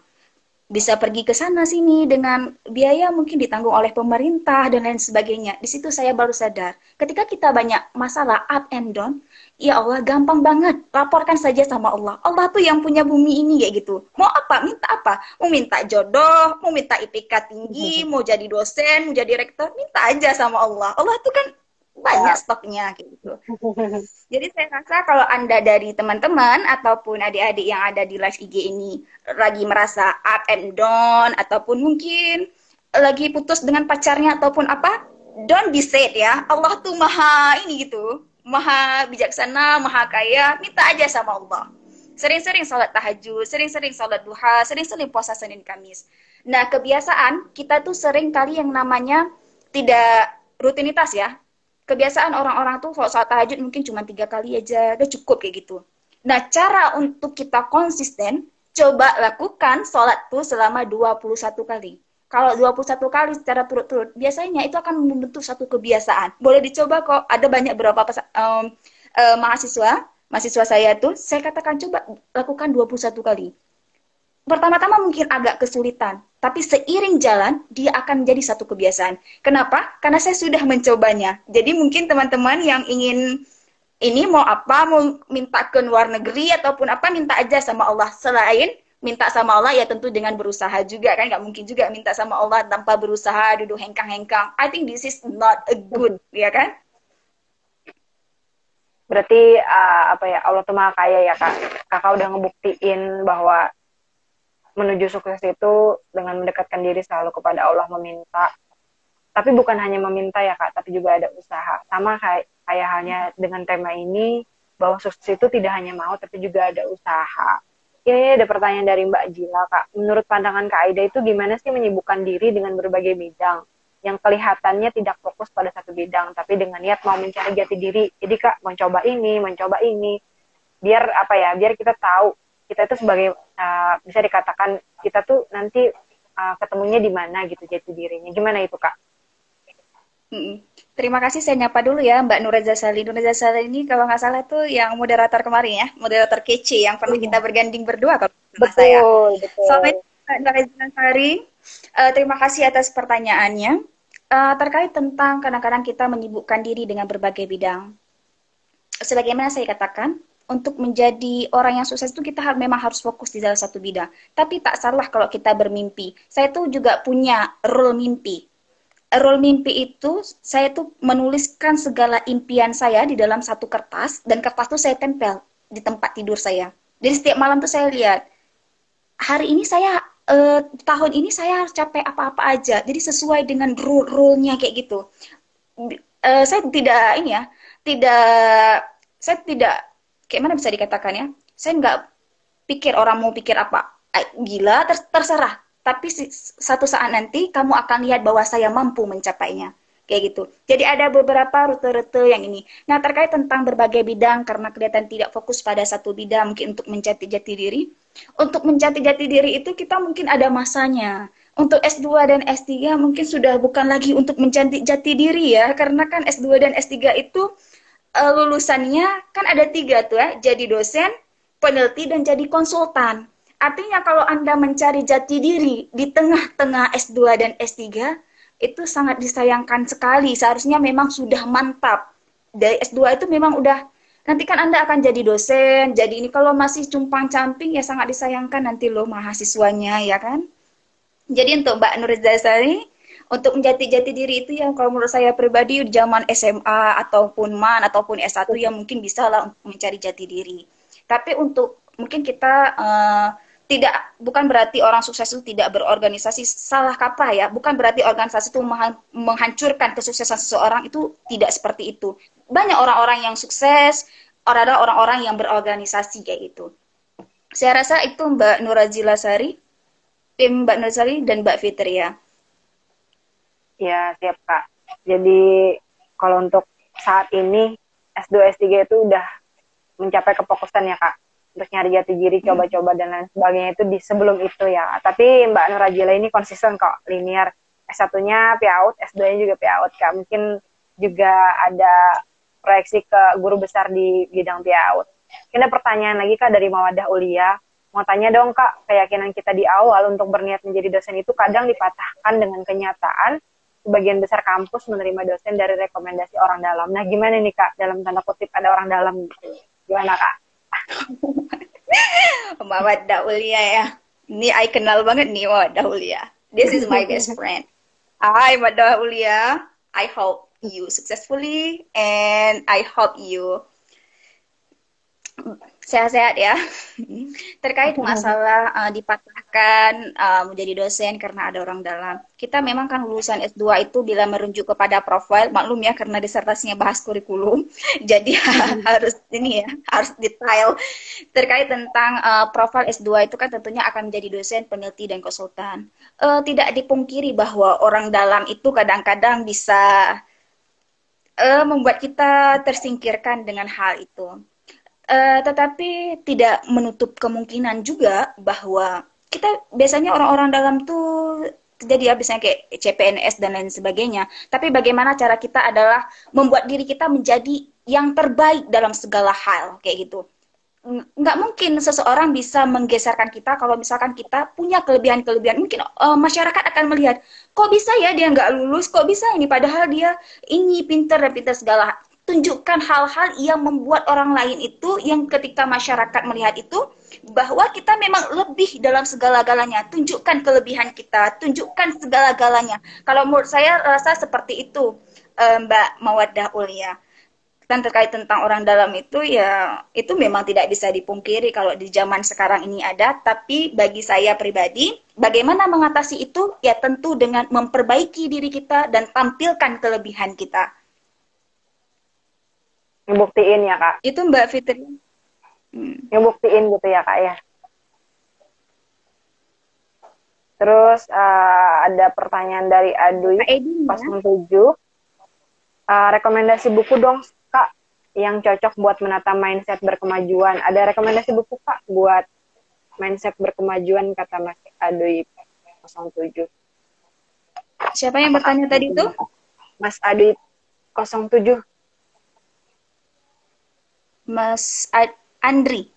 Bisa pergi ke sana sini dengan biaya mungkin ditanggung oleh pemerintah dan lain sebagainya. Di situ saya baru sadar, ketika kita banyak masalah up and down, ya Allah gampang banget, laporkan saja sama Allah. Allah tuh yang punya bumi ini kayak gitu. Mau apa? Minta apa? Mau minta jodoh, mau minta IPK tinggi, mau jadi dosen, mau jadi rektor, minta aja sama Allah. Allah tuh kan banyak stoknya kayak gitu. Jadi saya rasa kalau Anda dari teman-teman ataupun adik-adik yang ada di live IG ini lagi merasa up and down ataupun mungkin lagi putus dengan pacarnya ataupun apa, don't be sad ya. Allah tuh maha ini gitu, maha bijaksana, maha kaya, minta aja sama Allah. Sering-sering sholat tahajud, sering-sering sholat duha, sering-sering puasa Senin Kamis. Nah, kebiasaan kita tuh sering kali yang namanya tidak rutinitas ya. Kebiasaan orang-orang tuh kalau sholat tahajud mungkin cuma 3 kali aja, udah cukup kayak gitu. Nah, cara untuk kita konsisten, coba lakukan sholat tuh selama 21 kali. Kalau 21 kali secara turut-turut, biasanya itu akan membentuk satu kebiasaan. Boleh dicoba kok, ada banyak beberapa mahasiswa saya tuh, saya katakan coba lakukan 21 kali. Pertama-tama mungkin agak kesulitan, tapi seiring jalan, dia akan menjadi satu kebiasaan. Kenapa? Karena saya sudah mencobanya. Jadi mungkin teman-teman yang ingin ini mau apa, mau minta ke luar negeri ataupun apa, minta aja sama Allah. Selain minta sama Allah, ya tentu dengan berusaha juga kan. Nggak mungkin juga minta sama Allah tanpa berusaha, duduk hengkang-hengkang. I think this is not a good, ya kan? Berarti apa ya, Allah tuh maha kaya ya Kak. Kakak udah ngebuktiin bahwa menuju sukses itu dengan mendekatkan diri selalu kepada Allah, meminta. Tapi bukan hanya meminta ya Kak, tapi juga ada usaha. Sama kayak halnya dengan tema ini, bahwa sukses itu tidak hanya mau, tapi juga ada usaha. Ya, ada pertanyaan dari Mbak Jila Kak. Menurut pandangan Kak Aida itu gimana sih menyibukkan diri dengan berbagai bidang? Yang kelihatannya tidak fokus pada satu bidang, tapi dengan niat mau mencari jati diri. Jadi Kak, mencoba ini. Biar apa ya, biar kita tahu kita itu sebagai bisa dikatakan kita tuh nanti ketemunya di mana gitu jati dirinya. Gimana itu Kak? Terima kasih, saya nyapa dulu ya Mbak Nureza Sali. Nureza Sali ini kalau nggak salah tuh yang moderator kemarin ya, moderator kece yang pernah kita berganding berdua kalau nggak saya. Selamat Mbak Nureza Sali. Terima kasih atas pertanyaannya. Terkait tentang kadang-kadang kita menyibukkan diri dengan berbagai bidang. Sebagaimana saya katakan, untuk menjadi orang yang sukses itu kita memang harus fokus di dalam satu bidang. Tapi tak salah kalau kita bermimpi. Saya tuh juga punya role mimpi. Role mimpi itu saya tuh menuliskan segala impian saya di dalam satu kertas dan kertas tuh saya tempel di tempat tidur saya. Jadi setiap malam tuh saya lihat hari ini saya tahun ini saya harus capai apa-apa aja. Jadi sesuai dengan rule-nya kayak gitu. Saya tidak ini ya, tidak saya tidak kayak mana bisa dikatakan ya? Saya nggak pikir orang mau pikir apa. Gila, terserah. Tapi satu saat nanti kamu akan lihat bahwa saya mampu mencapainya. Kayak gitu. Jadi ada beberapa rute-rute yang ini. Nah, terkait tentang berbagai bidang, karena kelihatan tidak fokus pada satu bidang, mungkin untuk menjadi jati diri. Untuk menjadi jati diri itu kita mungkin ada masanya. Untuk S2 dan S3 mungkin sudah bukan lagi untuk menjadi jati diri ya. Karena kan S2 dan S3 itu lulusannya kan ada 3 tuh ya. Jadi dosen, peneliti, dan jadi konsultan. Artinya kalau Anda mencari jati diri di tengah-tengah S2 dan S3, itu sangat disayangkan sekali. Seharusnya memang sudah mantap. Dari S2 itu memang udah, nanti kan Anda akan jadi dosen, jadi ini kalau masih cumpang-camping ya sangat disayangkan nanti loh mahasiswanya, ya kan? Jadi untuk Mbak Nurizasari, untuk menjadi jati diri itu yang kalau menurut saya pribadi di zaman SMA ataupun MAN ataupun S1 ya mungkin bisa lah untuk mencari jati diri. Tapi untuk mungkin kita tidak, bukan berarti orang sukses itu tidak berorganisasi, salah kaprah ya, bukan berarti organisasi itu menghancurkan kesuksesan seseorang, itu tidak seperti itu. Banyak orang-orang yang sukses, ada orang-orang yang berorganisasi kayak gitu. Saya rasa itu Mbak Nurazila Sari, tim Mbak Nurazili dan Mbak Fitri ya. Ya, siap Kak. Jadi kalau untuk saat ini S2, S3 itu udah mencapai kefokusan ya Kak. Untuk nyari jati diri, coba-coba dan lain sebagainya itu di sebelum itu ya. Tapi Mbak Nurajila ini konsisten kok, linear. S1-nya PAUD, S2-nya juga PAUD Kak. Mungkin juga ada proyeksi ke guru besar di bidang PAUD. Ini pertanyaan lagi Kak dari Mawadah Ulia. Mau tanya dong Kak, keyakinan kita di awal untuk berniat menjadi dosen itu kadang dipatahkan dengan kenyataan sebagian besar kampus menerima dosen dari rekomendasi orang dalam. Nah gimana nih Kak, dalam tanda kutip ada orang dalam gitu. Gimana Kak? Mawadah Ulia ya. Ini I kenal banget nih Mawadah Ulia. This is my best friend. Hi Mawadah Ulia. I hope you successfully and I hope you sehat-sehat ya. Terkait masalah dipatahkan menjadi dosen karena ada orang dalam. Kita memang kan lulusan S2 itu bila merujuk kepada profil, maklum ya karena disertasinya bahas kurikulum. Jadi harus ini ya, harus detail. Terkait tentang profil S2 itu kan tentunya akan menjadi dosen, peneliti, dan konsultan. Tidak dipungkiri bahwa orang dalam itu kadang-kadang bisa membuat kita tersingkirkan dengan hal itu. Tetapi tidak menutup kemungkinan juga bahwa kita biasanya orang-orang dalam tuh jadi biasanya kayak CPNS dan lain sebagainya. Tapi bagaimana cara kita adalah membuat diri kita menjadi yang terbaik dalam segala hal kayak gitu. Nggak mungkin seseorang bisa menggeserkan kita kalau misalkan kita punya kelebihan-kelebihan. Mungkin masyarakat akan melihat, kok bisa ya dia nggak lulus, kok bisa ini, padahal dia ini pinter dan pinter segala. Tunjukkan hal-hal yang membuat orang lain itu, yang ketika masyarakat melihat itu, bahwa kita memang lebih dalam segala-galanya. Tunjukkan kelebihan kita, tunjukkan segala-galanya. Kalau menurut saya rasa seperti itu, Mbak Mawadah Ulia. Dan terkait tentang orang dalam itu ya itu memang tidak bisa dipungkiri kalau di zaman sekarang ini ada, tapi bagi saya pribadi bagaimana mengatasi itu ya tentu dengan memperbaiki diri kita dan tampilkan kelebihan kita. Ngebuktiin ya Kak. Itu Mbak Fitri. Ngebuktiin gitu ya Kak ya. Terus ada pertanyaan dari Adui 07. Rekomendasi buku dong Kak yang cocok buat menata mindset berkemajuan. Ada rekomendasi buku Kak buat mindset berkemajuan, kata Mas Adui 07. Siapa yang bertanya tadi itu? Mas Adui 07. Mas Andri.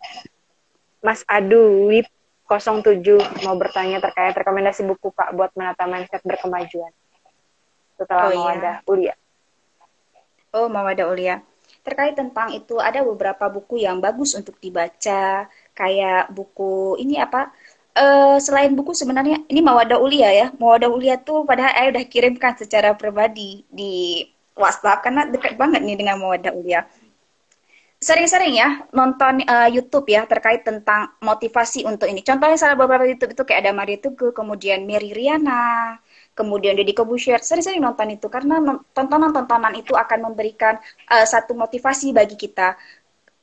Mas Adui 07 mau bertanya terkait rekomendasi buku Kak buat menata mindset berkemajuan. Setelah Mawadah Ulia. Oh, Mawadah Ulia. terkait tentang itu ada beberapa buku yang bagus untuk dibaca, kayak buku ini apa? Selain buku sebenarnya ini Mawadah Ulia ya. Mawadah Ulia tuh padahal saya udah kirimkan secara pribadi di WhatsApp karena dekat banget nih dengan Mawadah Ulia. Sering-sering ya nonton YouTube ya terkait tentang motivasi untuk ini. Contohnya salah beberapa YouTube itu kayak ada Maria Teguh, kemudian Mary Riana, kemudian Deddy Corbuzier. Sering-sering nonton itu karena tontonan-tontonan itu akan memberikan satu motivasi bagi kita.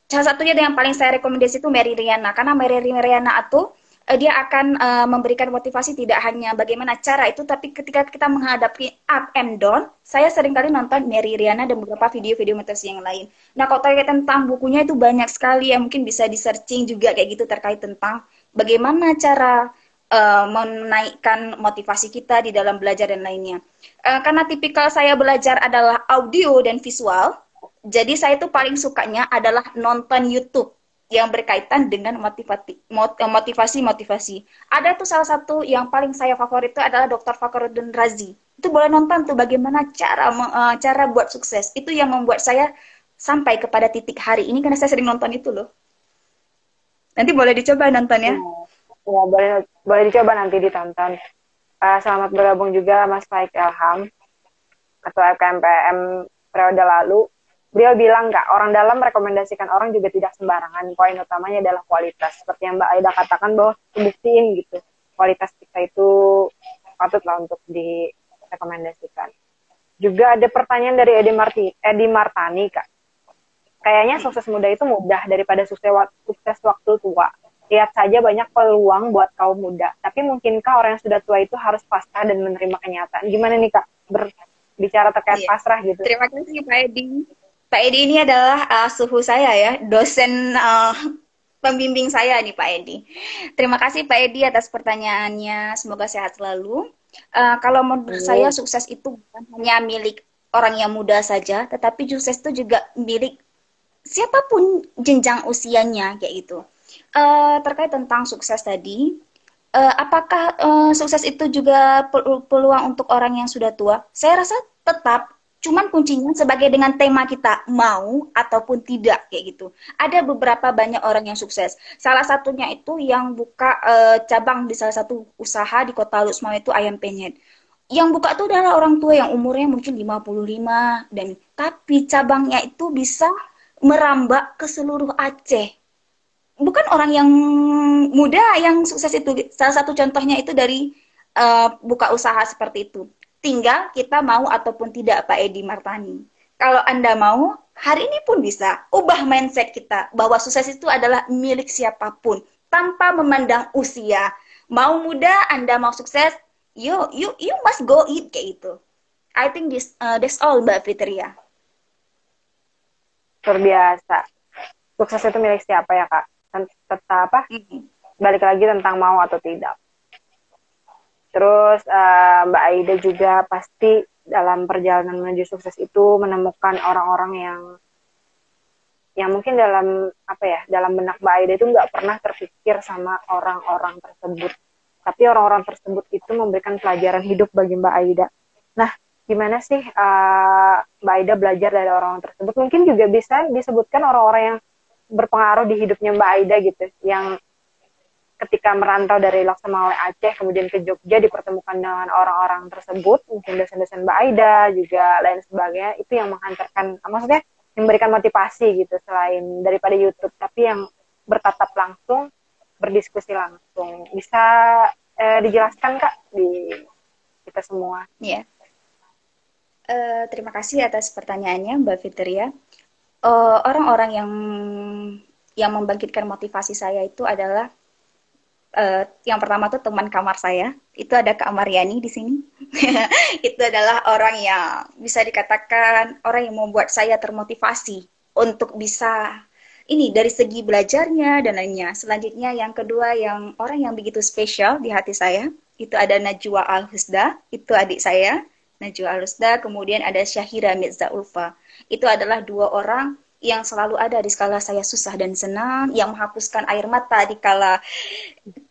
Salah satunya yang paling saya rekomendasi itu Mary Riana karena Mary Riana itu dia akan memberikan motivasi tidak hanya bagaimana cara itu, tapi ketika kita menghadapi up and down, saya seringkali nonton Mary Riana dan beberapa video-video motivasi yang lain. Nah, kalau terkait tentang bukunya itu banyak sekali yang mungkin bisa di-searching juga kayak gitu terkait tentang bagaimana cara menaikkan motivasi kita di dalam belajar dan lainnya. Karena tipikal saya belajar adalah audio dan visual, jadi saya tuh paling sukanya adalah nonton YouTube yang berkaitan dengan motivasi. Ada tuh salah satu yang paling saya favorit itu adalah Dr. Fakhruddin Razi. Itu boleh nonton tuh bagaimana cara buat sukses. Itu yang membuat saya sampai kepada titik hari ini karena saya sering nonton itu loh. Nanti boleh dicoba nontonnya. Ya, boleh dicoba nanti ditonton. Selamat bergabung juga Mas Faik Elham, Ketua FKMPM periode lalu. Beliau bilang nggak, orang dalam merekomendasikan orang juga tidak sembarangan. Poin utamanya adalah kualitas. Seperti yang Mbak Aida katakan bahwa buktiin gitu. Kualitas kita itu patutlah untuk direkomendasikan. Juga ada pertanyaan dari Edi Martani, Kak. Kayaknya sukses muda itu mudah daripada sukses waktu tua. Lihat saja banyak peluang buat kaum muda. Tapi mungkinkah orang yang sudah tua itu harus pasrah dan menerima kenyataan? Gimana nih, Kak? Berbicara terkait pasrah gitu. Terima kasih, Pak Edi. Pak Edi ini adalah suhu saya ya, dosen pembimbing saya nih Pak Edi. Terima kasih Pak Edi atas pertanyaannya, semoga sehat selalu. Kalau menurut saya sukses itu bukan hanya milik orang yang muda saja, tetapi sukses itu juga milik siapapun jenjang usianya kayak gitu. Terkait tentang sukses tadi, apakah sukses itu juga peluang untuk orang yang sudah tua? Saya rasa tetap. Cuman kuncinya sebagai dengan tema kita mau ataupun tidak kayak gitu. Ada beberapa banyak orang yang sukses. Salah satunya itu yang buka cabang di salah satu usaha di Kota Lusma itu ayam penyet. Yang buka itu adalah orang tua yang umurnya mungkin 55 dan tapi cabangnya itu bisa merambah ke seluruh Aceh. Bukan orang yang muda yang sukses itu. Salah satu contohnya itu dari buka usaha seperti itu. Tinggal kita mau ataupun tidak Pak Edi Martani. Kalau Anda mau, hari ini pun bisa ubah mindset kita bahwa sukses itu adalah milik siapapun tanpa memandang usia. Mau muda, Anda mau sukses, you must go it kayak itu. I think that's all Mbak Fitria. Luar biasa. Sukses itu milik siapa ya, Kak? Tetap apa? Balik lagi tentang mau atau tidak. Terus Mbak Aida juga pasti dalam perjalanan menuju sukses itu menemukan orang-orang yang mungkin dalam benak Mbak Aida itu nggak pernah terpikir sama orang-orang tersebut. Tapi orang-orang tersebut itu memberikan pelajaran hidup bagi Mbak Aida. Nah, gimana sih Mbak Aida belajar dari orang-orang tersebut? Mungkin juga bisa disebutkan orang-orang yang berpengaruh di hidupnya Mbak Aida gitu, yang ketika merantau dari Loksemawe Aceh kemudian ke Jogja dipertemukan dengan orang-orang tersebut, mungkin dosen-dosen Mbak Aida juga lain sebagainya, itu yang menghantarkan, maksudnya memberikan motivasi gitu selain daripada YouTube, tapi yang bertatap langsung, berdiskusi langsung. Bisa dijelaskan Kak di kita semua? Iya. Terima kasih atas pertanyaannya Mbak Fitria. Orang-orang yang membangkitkan motivasi saya itu adalah yang pertama tuh teman kamar saya, itu ada Kak Mariani di sini. Itu adalah orang yang bisa dikatakan orang yang membuat saya termotivasi untuk bisa ini dari segi belajarnya dan lainnya. Selanjutnya yang kedua yang orang yang begitu spesial di hati saya, itu ada Najwa Al-Husda, itu adik saya, Najwa Al-Husda, kemudian ada Syahira Mirza Ulfa. Itu adalah dua orang yang selalu ada di skala saya susah dan senang, yang menghapuskan air mata di kala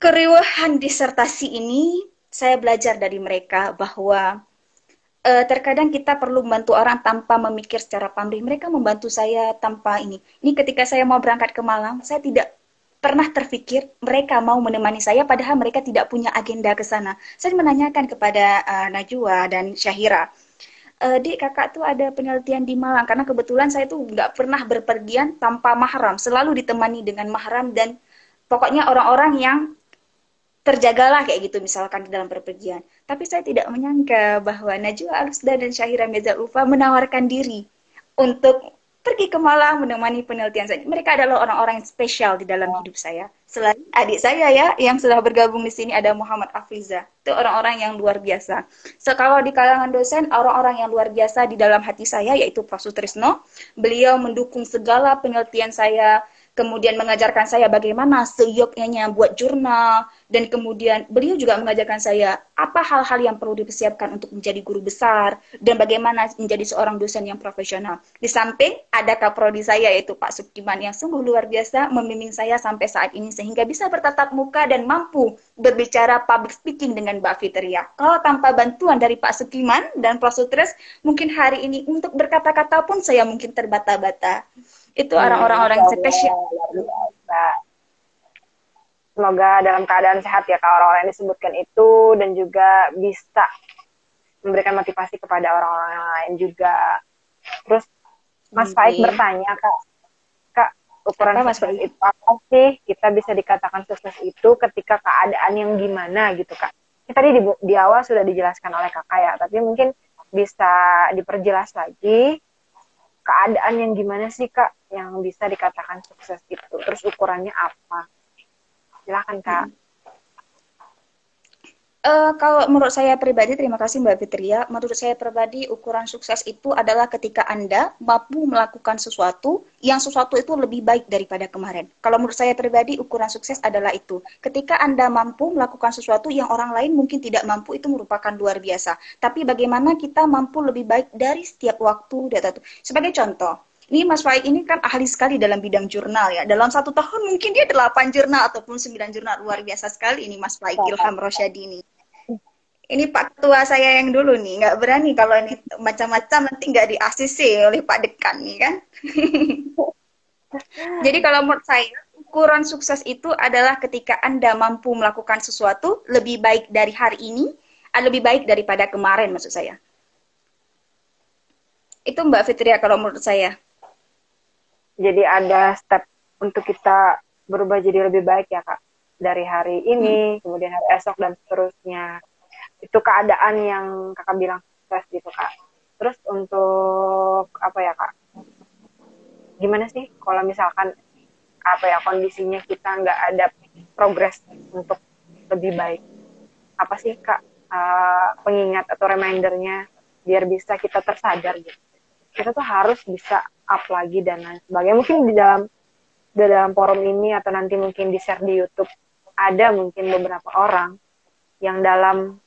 keriuhan disertasi ini. Saya belajar dari mereka bahwa terkadang kita perlu membantu orang tanpa memikir secara pamrih. Mereka membantu saya tanpa ini. Ini ketika saya mau berangkat ke Malang, saya tidak pernah terfikir mereka mau menemani saya, padahal mereka tidak punya agenda ke sana. Saya menanyakan kepada Najwa dan Syahira, Dik, kakak tuh ada penelitian di Malang, karena kebetulan saya tuh nggak pernah berpergian tanpa mahram, selalu ditemani dengan mahram dan pokoknya orang-orang yang terjagalah kayak gitu misalkan di dalam perpergian. Tapi saya tidak menyangka bahwa Najwa Alusda dan Syahira Mirza Ulfa menawarkan diri untuk pergi ke Malang menemani penelitian saya. Mereka adalah orang-orang yang spesial di dalam hidup saya. Selain adik saya ya, yang sudah bergabung di sini ada Muhammad Afliza. Itu orang-orang yang luar biasa. So, kalau di kalangan dosen, orang-orang yang luar biasa di dalam hati saya, yaitu Prof. Sutrisno. Beliau mendukung segala penelitian saya, kemudian mengajarkan saya bagaimana seyogyanya buat jurnal, dan kemudian beliau juga mengajarkan saya apa hal-hal yang perlu dipersiapkan untuk menjadi guru besar, dan bagaimana menjadi seorang dosen yang profesional. Di samping ada kaprodi saya yaitu Pak Sukiman yang sungguh luar biasa membimbing saya sampai saat ini sehingga bisa bertatap muka dan mampu berbicara public speaking dengan Mbak Fitria. Kalau tanpa bantuan dari Pak Sukiman dan Prof. Sutris, mungkin hari ini untuk berkata-kata pun saya mungkin terbata-bata. Itu orang-orang spesial. Semoga dalam keadaan sehat ya Kak orang-orang yang disebutkan itu, dan juga bisa memberikan motivasi kepada orang-orang lain juga. Terus Mas Faik bertanya Kak, ukuran sukses itu apa sih? Kita bisa dikatakan sukses itu ketika keadaan yang gimana gitu Kak? Kita tadi di awal sudah dijelaskan oleh Kakak ya, tapi mungkin bisa diperjelas lagi keadaan yang gimana sih Kak yang bisa dikatakan sukses itu? Terus ukurannya apa? Silakan Kak. Kalau menurut saya pribadi, terima kasih Mbak Fitria. Menurut saya pribadi, ukuran sukses itu adalah ketika Anda mampu melakukan sesuatu itu lebih baik daripada kemarin. Kalau menurut saya pribadi, ukuran sukses adalah itu. Ketika Anda mampu melakukan sesuatu yang orang lain mungkin tidak mampu, itu merupakan luar biasa. Tapi bagaimana kita mampu lebih baik dari setiap waktu. Sebagai contoh, ini Mas Faik ini kan ahli sekali dalam bidang jurnal ya. Dalam 1 tahun mungkin dia 8 jurnal ataupun 9 jurnal. Luar biasa sekali ini Mas Faik Ilham Rosyadi ini. Ini Pak Ketua saya yang dulu nih. Nggak berani kalau ini macam-macam nanti nggak di-ACC oleh Pak Dekan nih kan. Jadi kalau menurut saya, ukuran sukses itu adalah ketika Anda mampu melakukan sesuatu lebih baik dari hari ini, lebih baik daripada kemarin maksud saya. Itu Mbak Fitria kalau menurut saya. Jadi ada step untuk kita berubah jadi lebih baik ya Kak. Dari hari ini, kemudian hari esok, dan seterusnya. Itu keadaan yang Kakak bilang sukses gitu Kak. Terus untuk apa ya Kak? Gimana sih kalau misalkan apa ya kondisinya kita nggak ada progres untuk lebih baik? Apa sih Kak pengingat atau remindernya biar bisa kita tersadar gitu? Kita tuh harus bisa up lagi dan lain sebagainya. Mungkin di dalam forum ini atau nanti mungkin di share di YouTube ada mungkin beberapa orang yang dalam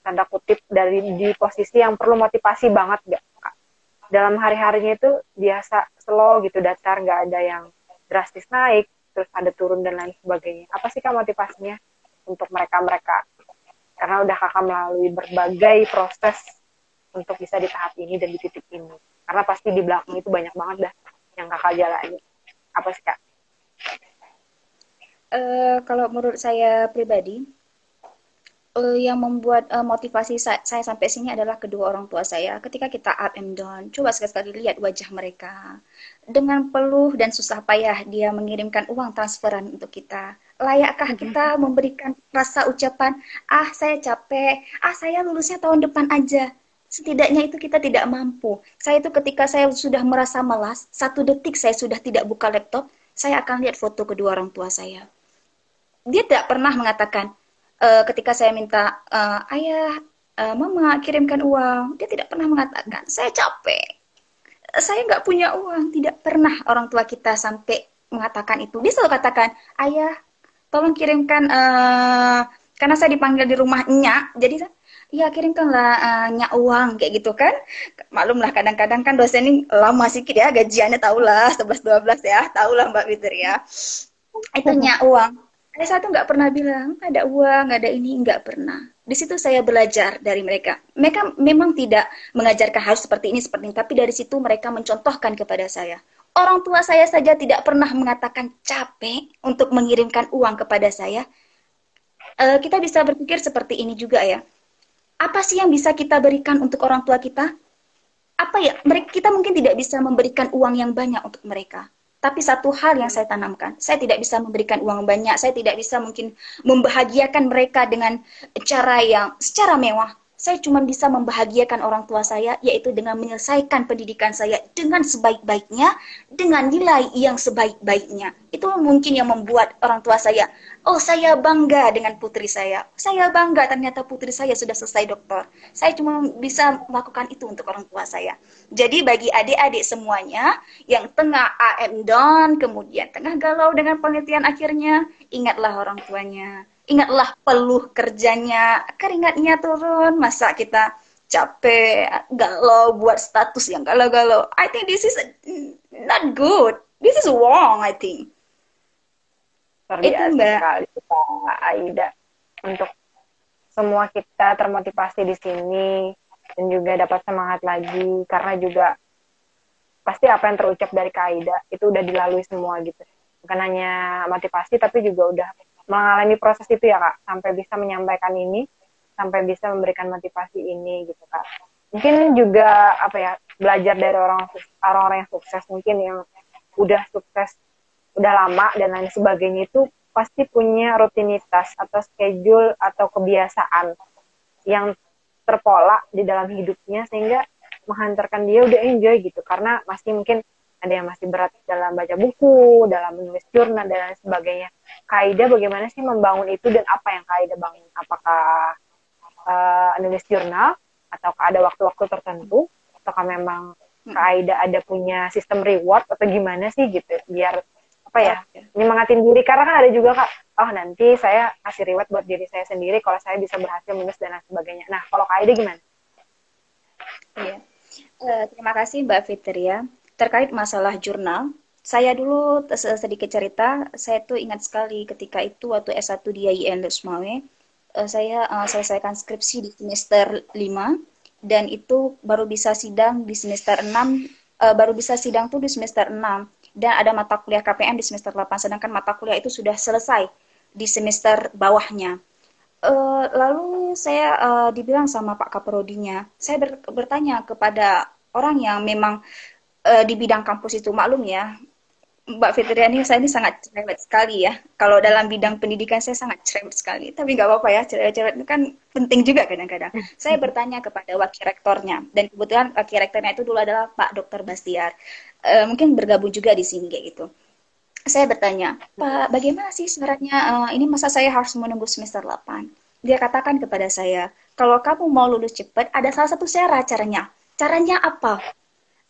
tanda kutip di posisi yang perlu motivasi banget gak Kak? Dalam hari-harinya itu biasa slow gitu, datar, nggak ada yang drastis naik, terus ada turun dan lain sebagainya. Apa sih Kak motivasinya untuk mereka-mereka? Karena udah Kakak melalui berbagai proses untuk bisa di tahap ini dan di titik ini. Karena pasti di belakang itu banyak banget dah yang Kakak jalani. Apa sih Kak? Kalau menurut saya pribadi, yang membuat motivasi saya sampai sini adalah kedua orang tua saya. Ketika kita up and down, coba sekali-sekali lihat wajah mereka. Dengan peluh dan susah payah dia mengirimkan uang transferan untuk kita. Layakkah kita memberikan rasa ucapan, saya capek, saya lulusnya tahun depan aja. Setidaknya itu kita tidak mampu. Saya itu ketika saya sudah merasa malas, 1 detik saya sudah tidak buka laptop, saya akan lihat foto kedua orang tua saya. Dia tidak pernah mengatakan, ketika saya minta, ayah, mama kirimkan uang, dia tidak pernah mengatakan, saya capek, saya nggak punya uang. Tidak pernah orang tua kita sampai mengatakan itu. Dia selalu katakan, ayah, tolong kirimkan, karena saya dipanggil di rumah Nyak, jadi ya kirimkanlah Nyak uang, kayak gitu kan. Maklumlah kadang-kadang kan dosen ini lama sedikit ya, gajiannya tahulah 11-12 ya, tahulah Mbak Fitri ya. Itu Nyak uang. Ayah saya tuh nggak pernah bilang nggak ada uang, nggak ada ini, nggak pernah. Di situ saya belajar dari mereka. Mereka memang tidak mengajarkan harus seperti ini, seperti ini, tapi dari situ mereka mencontohkan kepada saya. Orang tua saya saja tidak pernah mengatakan capek untuk mengirimkan uang kepada saya. Kita bisa berpikir seperti ini juga ya. Apa sih yang bisa kita berikan untuk orang tua kita? Apa ya? Kita mungkin tidak bisa memberikan uang yang banyak untuk mereka. Tapi satu hal yang saya tanamkan, saya tidak bisa memberikan uang banyak, saya tidak bisa mungkin membahagiakan mereka dengan cara yang secara mewah. Saya cuma bisa membahagiakan orang tua saya, yaitu dengan menyelesaikan pendidikan saya dengan sebaik-baiknya, dengan nilai yang sebaik-baiknya. Itu mungkin yang membuat orang tua saya, oh saya bangga dengan putri saya. Saya bangga ternyata putri saya sudah selesai doktor. Saya cuma bisa melakukan itu untuk orang tua saya. Jadi bagi adik-adik semuanya, yang tengah AM down, kemudian tengah galau dengan penelitian akhirnya, ingatlah orang tuanya. Ingatlah peluh kerjanya, keringatnya turun, masa kita capek, galau, buat status yang galau-galau. I think this is not good. This is wrong, I think. Luar Itu biasa Mbak. sekali Kak Aida. Untuk semua kita termotivasi di sini dan juga dapat semangat lagi karena juga pasti apa yang terucap dari Kak Aida itu udah dilalui semua gitu. Bukan hanya motivasi tapi juga udah mengalami proses itu ya Kak, sampai bisa menyampaikan ini, sampai bisa memberikan motivasi ini gitu Kak. Mungkin juga apa ya, belajar dari orang-orang yang sukses, mungkin yang udah sukses udah lama dan lain sebagainya, itu pasti punya rutinitas atau schedule atau kebiasaan yang terpola di dalam hidupnya sehingga menghantarkan dia udah enjoy gitu, karena masih mungkin ada yang masih berat dalam baca buku, dalam menulis jurnal dan lain sebagainya. Kaida bagaimana sih membangun itu dan apa yang Kaida bangun? Apakah nulis jurnal ataukah ada waktu-waktu tertentu ataukah memang Kaida ada punya sistem reward atau gimana sih gitu biar apa ya, nyemangatin diri, karena kan ada juga Kak, oh nanti saya kasih reward buat diri saya sendiri kalau saya bisa berhasil menulis dan lain sebagainya. Nah kalau Kaida gimana? Iya. Terima kasih Mbak Fitria. Terkait masalah jurnal, saya dulu sedikit cerita, saya tuh ingat sekali ketika itu waktu S1 di IAIN Lusmawe, saya selesaikan skripsi di semester 5 dan itu baru bisa sidang di semester 6, baru bisa sidang tuh di semester 6 dan ada mata kuliah KPM di semester 8, sedangkan mata kuliah itu sudah selesai di semester bawahnya. Lalu saya dibilang sama Pak Kaprodinya, saya bertanya kepada orang yang memang di bidang kampus itu, maklum ya, Mbak Fitriani, saya ini sangat cerewet sekali ya. Kalau dalam bidang pendidikan saya sangat cerewet sekali. Tapi nggak apa-apa ya, cerewet-cerewet itu kan penting juga kadang-kadang. Saya bertanya kepada wakil rektornya, dan kebetulan wakil rektornya itu dulu adalah Pak Dr. Bastiar. Mungkin bergabung juga di sini kayak gitu. Saya bertanya, Pak, bagaimana sih sebenarnya ini masa saya harus menunggu semester 8? Dia katakan kepada saya, kalau kamu mau lulus cepat, ada salah satu cara caranya. Caranya apa?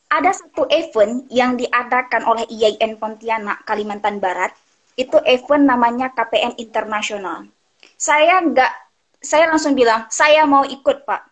Ada satu event yang diadakan oleh IAIN Pontianak, Kalimantan Barat. Itu event namanya KPM Internasional. Saya langsung bilang, saya mau ikut Pak.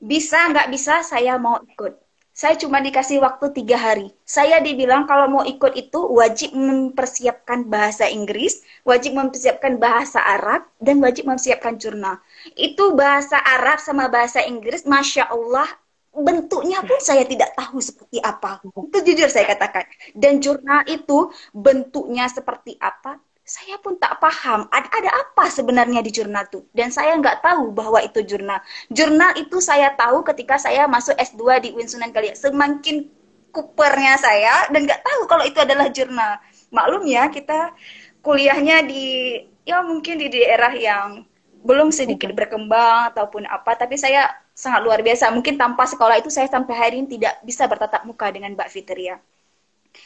Bisa nggak bisa, saya mau ikut. Saya cuma dikasih waktu 3 hari. Saya dibilang kalau mau ikut itu wajib mempersiapkan bahasa Inggris, wajib mempersiapkan bahasa Arab, dan wajib mempersiapkan jurnal. Itu bahasa Arab sama bahasa Inggris, Masya Allah, bentuknya pun saya tidak tahu seperti apa. Itu jujur saya katakan. Dan jurnal itu bentuknya seperti apa, saya pun tak paham. Ada apa sebenarnya di jurnal itu. Dan saya nggak tahu bahwa itu jurnal. Jurnal itu saya tahu ketika saya masuk S2 di UIN Sunan Kalijaga. Semakin kupernya saya dan nggak tahu kalau itu adalah jurnal. Maklum ya, kita kuliahnya di, ya mungkin di daerah yang belum sedikit berkembang ataupun apa, tapi saya sangat luar biasa. Mungkin tanpa sekolah itu saya sampai hari ini tidak bisa bertatap muka dengan Mbak Fitria.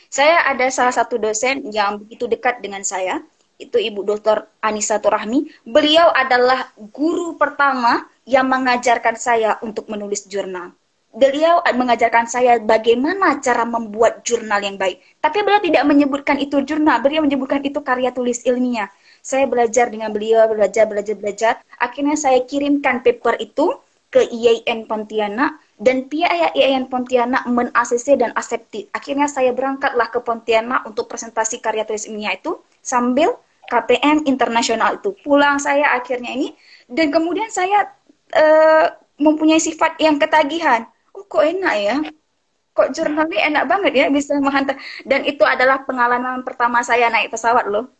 Saya ada salah satu dosen yang begitu dekat dengan saya, itu Ibu Dr. Anissa Turahmi. Beliau adalah guru pertama yang mengajarkan saya untuk menulis jurnal. Beliau mengajarkan saya bagaimana cara membuat jurnal yang baik. Tapi beliau tidak menyebutkan itu jurnal, beliau menyebutkan itu karya tulis ilmiah. Saya belajar dengan beliau, belajar. Akhirnya saya kirimkan paper itu ke IAIN Pontianak, dan pihak IAIN Pontianak men-ACC dan asepti. Akhirnya saya berangkatlah ke Pontianak untuk presentasi karya tulis ilmiah itu, sambil KPM internasional itu. Pulang saya akhirnya ini, dan kemudian saya mempunyai sifat yang ketagihan. Oh, kok enak ya? Kok jurnalnya enak banget ya bisa menghantar. Dan itu adalah pengalaman pertama saya naik pesawat loh.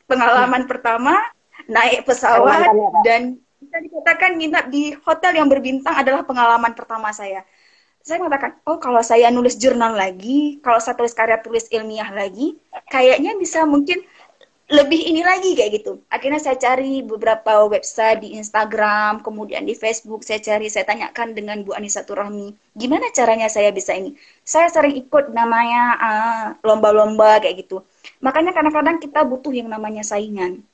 Pengalaman pertama naik pesawat, dan bisa dikatakan nginap di hotel yang berbintang adalah pengalaman pertama saya. Saya mengatakan, oh kalau saya nulis jurnal lagi, kalau saya tulis karya tulis ilmiah lagi, kayaknya bisa mungkin lebih ini lagi kayak gitu. Akhirnya saya cari beberapa website di Instagram, kemudian di Facebook, saya tanyakan dengan Bu Anissa Turahmi, gimana caranya saya bisa ini? Saya sering ikut namanya lomba-lomba kayak gitu. Makanya kadang-kadang kita butuh yang namanya saingan.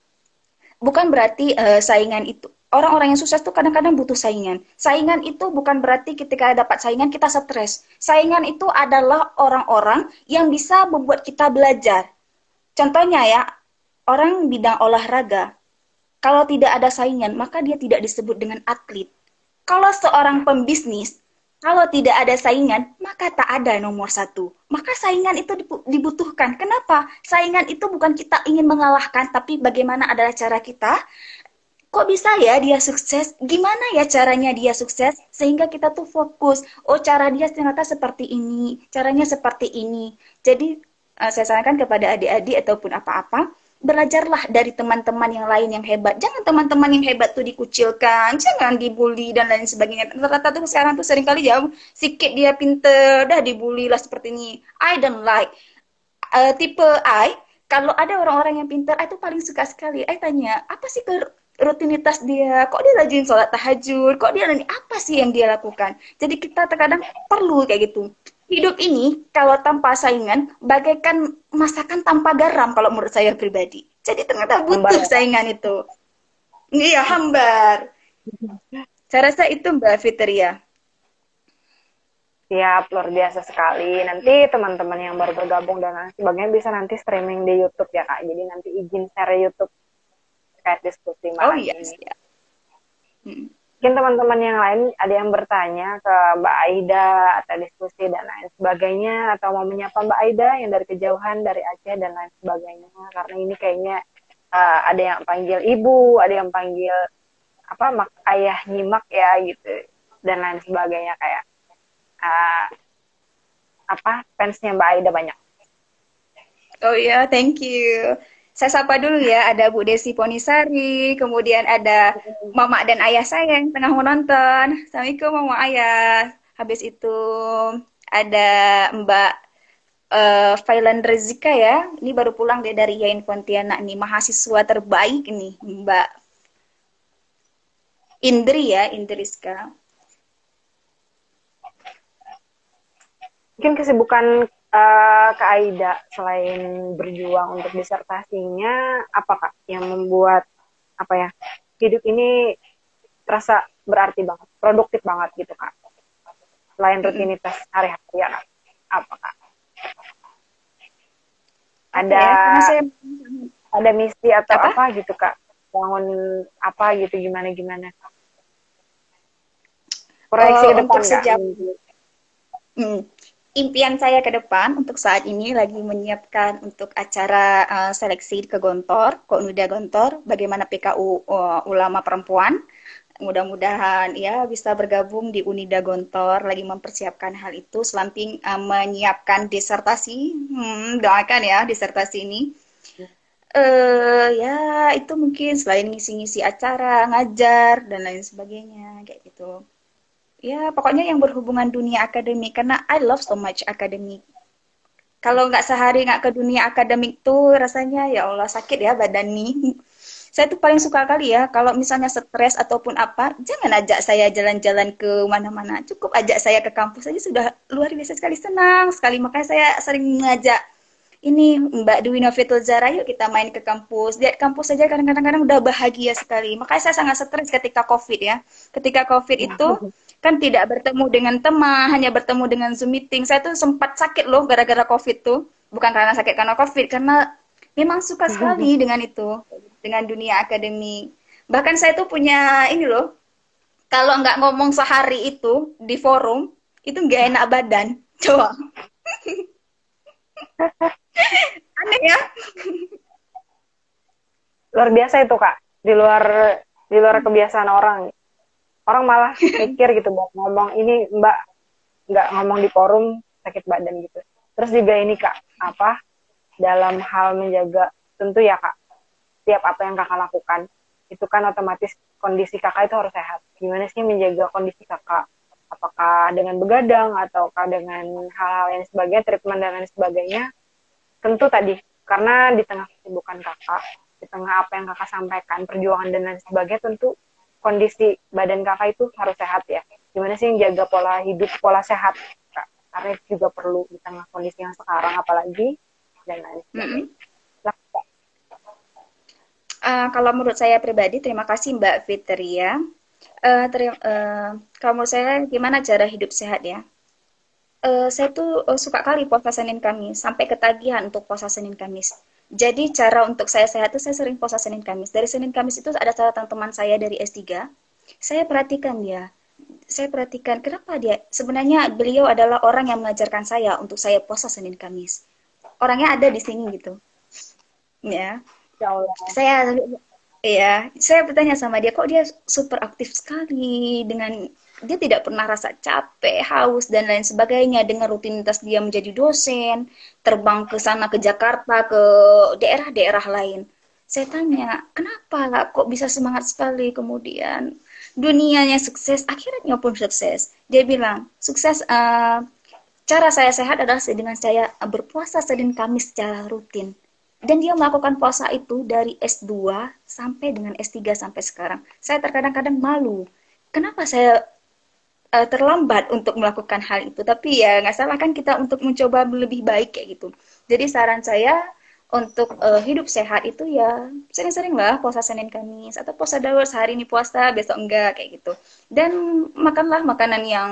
Bukan berarti saingan itu, orang-orang yang sukses tuh kadang-kadang butuh saingan. Saingan itu bukan berarti ketika dapat saingan kita stres. Saingan itu adalah orang-orang yang bisa membuat kita belajar. Contohnya ya, orang bidang olahraga, kalau tidak ada saingan, maka dia tidak disebut dengan atlet. Kalau seorang pembisnis, kalau tidak ada saingan, maka tak ada nomor satu. Maka saingan itu dibutuhkan. Kenapa? Saingan itu bukan kita ingin mengalahkan, tapi bagaimana adalah cara kita. Kok bisa ya dia sukses? Gimana ya caranya dia sukses? Sehingga kita tuh fokus. Oh, cara dia ternyata seperti ini. Caranya seperti ini. Jadi, saya sarankan kepada adik-adik ataupun apa-apa, belajarlah dari teman-teman yang lain yang hebat. Jangan teman-teman yang hebat tuh dikucilkan, jangan dibully dan lain sebagainya. Rata-rata tuh sekarang tuh seringkali jauh, sikit dia pinter, dah dibully lah seperti ini. I don't like. Tipe I, kalau ada orang-orang yang pintar, itu paling suka sekali. Tanya, apa sih rutinitas dia? Kok dia rajin sholat tahajud? Kok dia apa sih yang dia lakukan? Jadi kita terkadang perlu kayak gitu. Hidup ini kalau tanpa saingan bagaikan masakan tanpa garam kalau menurut saya pribadi. Jadi ternyata butuh saingan itu. Iya, hambar. Saya rasa itu Mbak Fitria. Siap, luar biasa sekali. Nanti teman-teman yang baru bergabung dan lain sebagainya bisa nanti streaming di YouTube ya Kak. Jadi nanti izin share YouTube terkait diskusi malam ini. Siap. Mungkin teman-teman yang lain ada yang bertanya ke Mbak Aida atau diskusi dan lain sebagainya, atau mau menyapa Mbak Aida yang dari kejauhan dari Aceh dan lain sebagainya, karena ini kayaknya ada yang panggil ibu, ada yang panggil ayah nyimak ya gitu dan lain sebagainya, kayak fansnya Mbak Aida banyak. Oh iya, thank you. Saya sapa dulu ya, ada Bu Desi Ponisari, kemudian ada Mama dan Ayah saya yang tengah menonton. Assalamualaikum Mama Ayah. Habis itu ada Mbak Failan Rezika ya, ini baru pulang dia dari Yain Pontianak nih, mahasiswa terbaik nih, Mbak Indri ya, Indriska. Mungkin kesibukan Kak Aida selain berjuang untuk disertasinya, apa Kak yang membuat hidup ini terasa berarti banget, produktif banget gitu Kak? Selain rutinitas hari-hari ya Kak, apa Kak? Ada misi atau apa gitu Kak? Bangun apa gitu, gimana? Proyeksi ke depan Kak? Impian saya ke depan untuk saat ini lagi menyiapkan untuk acara seleksi ke Gontor, Nuda Gontor, bagaimana PKU ulama perempuan. Mudah-mudahan ya bisa bergabung di Unida Gontor, lagi mempersiapkan hal itu, selamping menyiapkan disertasi. Doakan ya disertasi ini. Ya itu mungkin selain ngisi-ngisi acara, ngajar dan lain sebagainya kayak gitu. Ya, pokoknya yang berhubungan dunia akademik, karena I love so much akademik. Kalau nggak sehari nggak ke dunia akademik tuh rasanya ya Allah sakit ya badan nih. Saya tuh paling suka kali ya, kalau misalnya stres ataupun apa, jangan ajak saya jalan-jalan ke mana-mana. Cukup ajak saya ke kampus aja sudah luar biasa sekali, senang sekali. Makanya saya sering mengajak ini Mbak Dwi Novitul Zara, yuk kita main ke kampus. Lihat kampus saja kadang-kadang udah bahagia sekali. Makanya saya sangat stres ketika COVID ya. Ketika COVID itu kan tidak bertemu dengan teman, hanya bertemu dengan Zoom meeting. Saya tuh sempat sakit loh gara-gara COVID tuh. Bukan karena sakit karena COVID, karena memang suka sekali dengan itu, dengan dunia akademik. Bahkan saya tuh punya ini loh, kalau nggak ngomong sehari itu di forum, itu nggak enak badan. Coba. Aneh ya? luar biasa itu Kak, di luar kebiasaan orang. Orang malah mikir gitu buat ngomong ini Mbak nggak ngomong di forum sakit badan gitu. Terus juga ini Kak, apa dalam hal menjaga, tentu ya Kak, setiap apa yang Kakak lakukan itu kan otomatis kondisi Kakak itu harus sehat. Gimana sih menjaga kondisi Kakak? Apakah dengan begadang ataukah dengan hal-hal yang sebagainya, treatment dan lain sebagainya? Tentu tadi karena di tengah kesibukan Kakak, di tengah apa yang Kakak sampaikan, perjuangan dan lain sebagainya, tentu kondisi badan Kakak itu harus sehat ya. Gimana sih menjaga pola hidup, pola sehat Kak? Karena itu juga perlu di tengah kondisi yang sekarang apalagi dan lain sebagainya. Kalau menurut saya pribadi, terima kasih Mbak Fitria. Kalau menurut saya, gimana cara hidup sehat ya? Saya tuh suka kali puasa Senin Kamis, sampai ketagihan untuk puasa Senin Kamis. Jadi cara untuk saya sehat itu saya sering puasa Senin Kamis. Dari Senin Kamis itu ada catatan teman saya dari S3. Saya perhatikan dia. Saya perhatikan kenapa dia. Sebenarnya beliau adalah orang yang mengajarkan saya untuk saya puasa Senin Kamis. Orangnya ada di sini gitu. Ya. Ya Allah. Saya bertanya sama dia, kok dia super aktif sekali dengan dia tidak pernah rasa capek, haus dan lain sebagainya dengan rutinitas dia menjadi dosen, terbang ke sana ke Jakarta, ke daerah-daerah lain. Saya tanya, kenapa lah kok bisa semangat sekali kemudian dunianya sukses, akhiratnya pun sukses. Dia bilang, sukses cara saya sehat adalah dengan saya berpuasa Senin Kamis secara rutin. Dan dia melakukan puasa itu dari S2 sampai dengan S3 sampai sekarang. Saya terkadang-kadang malu. Kenapa saya terlambat untuk melakukan hal itu? Tapi ya nggak salah kan kita untuk mencoba lebih baik kayak gitu. Jadi saran saya untuk hidup sehat itu ya sering-sering lah puasa Senin Kamis. Atau puasa Daud sehari ini puasa, besok enggak kayak gitu. Dan makanlah makanan yang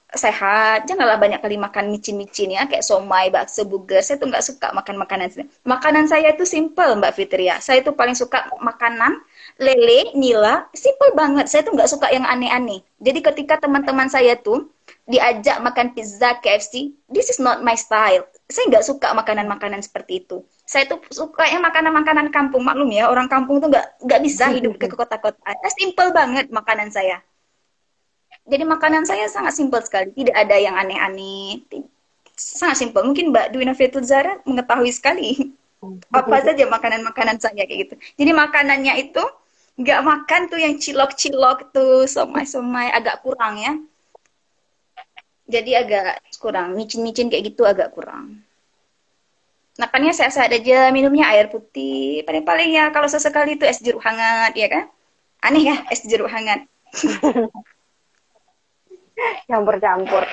sehat, janganlah banyak kali makan micin-micin ya, kayak somai, bakso, burger. Saya tuh nggak suka makan makanan. Makanan saya itu simple, Mbak Fitria. Saya tuh paling suka makanan lele, nila, simple banget. Saya tuh nggak suka yang aneh-aneh. Jadi ketika teman-teman saya tuh diajak makan pizza, KFC, this is not my style. Saya nggak suka makanan-makanan seperti itu. Saya tuh suka yang makanan-makanan kampung. Maklum ya, orang kampung tuh nggak bisa hidup ke kota-kota. Simple banget makanan saya. Jadi makanan saya sangat simpel sekali, tidak ada yang aneh-aneh, sangat simpel. Mungkin Mbak Duwina Fetuzara mengetahui sekali apa saja makanan-makanan saya kayak gitu. Jadi makanannya itu nggak makan tuh yang cilok-cilok tuh, somai-somai agak kurang ya. Jadi agak kurang, micin-micin kayak gitu agak kurang. Makannya sehat-sehat aja, minumnya air putih. Paling-paling ya kalau sesekali itu es jeruk hangat, ya kan? Aneh ya, es jeruk hangat. Campur-campur.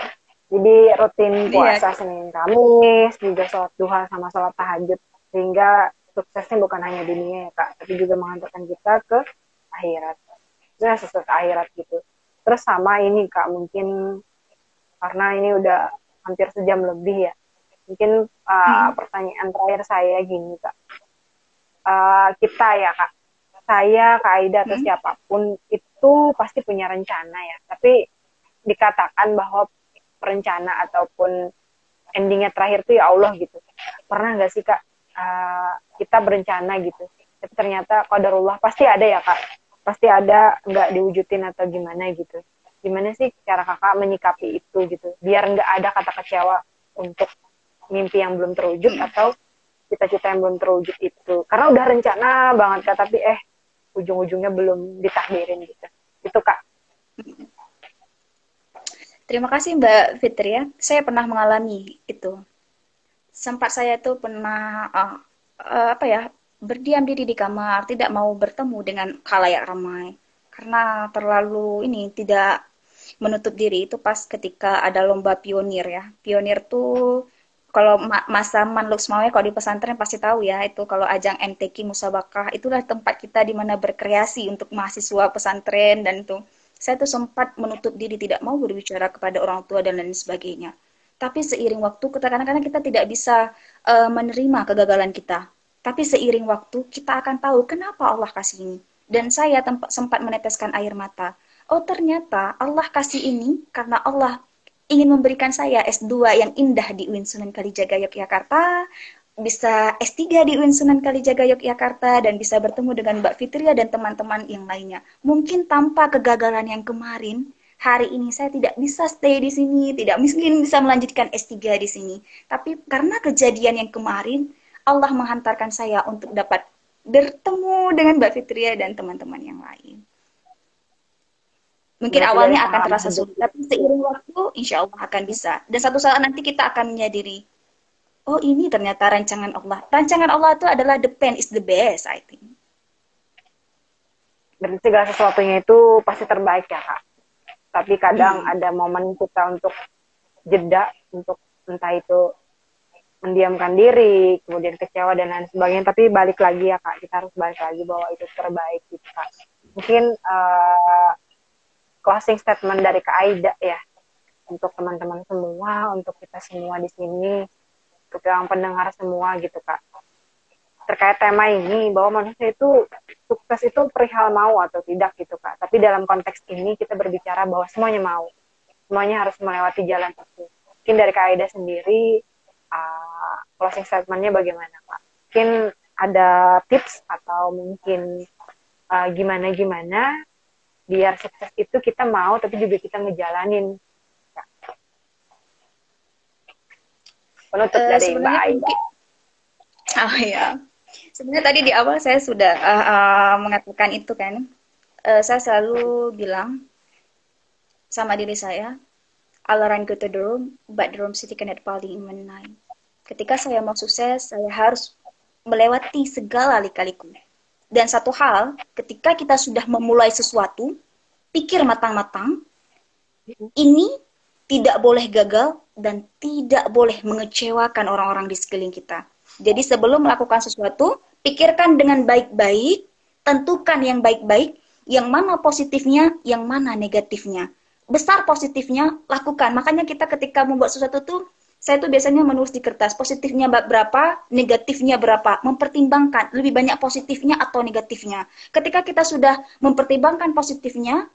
Jadi rutin puasa Senin Kamis, juga sholat duha sama sholat tahajud. Sehingga suksesnya bukan hanya dunia ya Kak, tapi juga mengantarkan kita ke akhirat. Itu sesuatu akhirat gitu. Terus sama ini Kak, mungkin karena ini udah hampir sejam lebih ya. Mungkin pertanyaan terakhir saya gini Kak. Kita ya Kak, saya, Kak Aida atau siapapun itu pasti punya rencana ya. Tapi dikatakan bahwa perencana ataupun endingnya terakhir itu ya Allah gitu. Pernah nggak sih Kak kita berencana gitu, tapi ternyata qadarullah pasti ada ya Kak, pasti ada nggak diwujudin atau gimana gitu. Gimana sih cara Kakak menyikapi itu gitu, biar nggak ada kata kecewa untuk mimpi yang belum terwujud atau cita-cita yang belum terwujud itu, karena udah rencana banget Kak, tapi ujung-ujungnya belum ditakdirin gitu. Itu Kak. Terima kasih Mbak Fitri ya. Saya pernah mengalami itu. Sempat saya tuh pernah berdiam diri di kamar, tidak mau bertemu dengan khalayak ramai karena terlalu tidak menutup diri. Itu pas ketika ada lomba pionir ya. Pionir tuh kalau masa Manluk Semawe kalau di pesantren pasti tahu ya, itu kalau ajang MTQ Musabakah itulah tempat kita di mana berkreasi untuk mahasiswa pesantren, dan itu saya tuh sempat menutup diri, tidak mau berbicara kepada orang tua dan lain sebagainya. Tapi seiring waktu, kadang-kadang kita tidak bisa menerima kegagalan kita. Tapi seiring waktu, kita akan tahu kenapa Allah kasih ini. Dan saya sempat meneteskan air mata. Oh ternyata Allah kasih ini karena Allah ingin memberikan saya S2 yang indah di UIN Sunan Kalijaga, Yogyakarta. bisa S3 di UIN Sunan Kalijaga Yogyakarta dan bisa bertemu dengan Mbak Fitria dan teman-teman yang lainnya. Mungkin tanpa kegagalan yang kemarin, hari ini saya tidak bisa stay di sini, tidak mungkin bisa melanjutkan S3 di sini. Tapi karena kejadian yang kemarin, Allah menghantarkan saya untuk dapat bertemu dengan Mbak Fitria dan teman-teman yang lain. Mungkin Berarti dari awalnya akan pengalaman terasa hidup. sulit, tapi seiring waktu, insya Allah akan bisa. Dan satu saat nanti kita akan menyadari, oh ini ternyata rancangan Allah. Rancangan Allah itu adalah the plan is the best, I think. Berarti segala sesuatunya itu pasti terbaik ya Kak. Tapi kadang Hmm. ada momen kita untuk jeda, untuk entah itu mendiamkan diri, kemudian kecewa dan lain sebagainya. Tapi balik lagi ya Kak, kita harus balik lagi bahwa itu terbaik gitu Kak. Mungkin closing statement dari Kak Aida ya, untuk teman-teman semua, untuk kita semua di sini, untuk yang pendengar semua gitu Kak. Terkait tema ini, bahwa manusia itu sukses itu perihal mau atau tidak gitu Kak. Tapi dalam konteks ini kita berbicara bahwa semuanya mau. Semuanya harus melewati jalan itu. Mungkin dari Kak Aida sendiri, closing statement-nya bagaimana Kak? Mungkin ada tips atau mungkin gimana-gimana biar sukses itu kita mau tapi juga kita ngejalanin. Penutup dari Mbak Sebenarnya Aida. mungkin, oh ya, sebenarnya tadi di awal saya sudah mengatakan itu kan. Saya selalu bilang sama diri saya, I'll run go to the room, but the room city cannot party in one night. Ketika saya mau sukses, saya harus melewati segala lika-liku. Dan satu hal, ketika kita sudah memulai sesuatu, pikir matang-matang, ini tidak boleh gagal dan tidak boleh mengecewakan orang-orang di sekeliling kita. Jadi sebelum melakukan sesuatu, pikirkan dengan baik-baik, tentukan yang baik-baik, yang mana positifnya, yang mana negatifnya. Besar positifnya, lakukan. Makanya kita ketika membuat sesuatu tuh, saya tuh biasanya menulis di kertas, positifnya berapa, negatifnya berapa, mempertimbangkan lebih banyak positifnya atau negatifnya. Ketika kita sudah mempertimbangkan positifnya,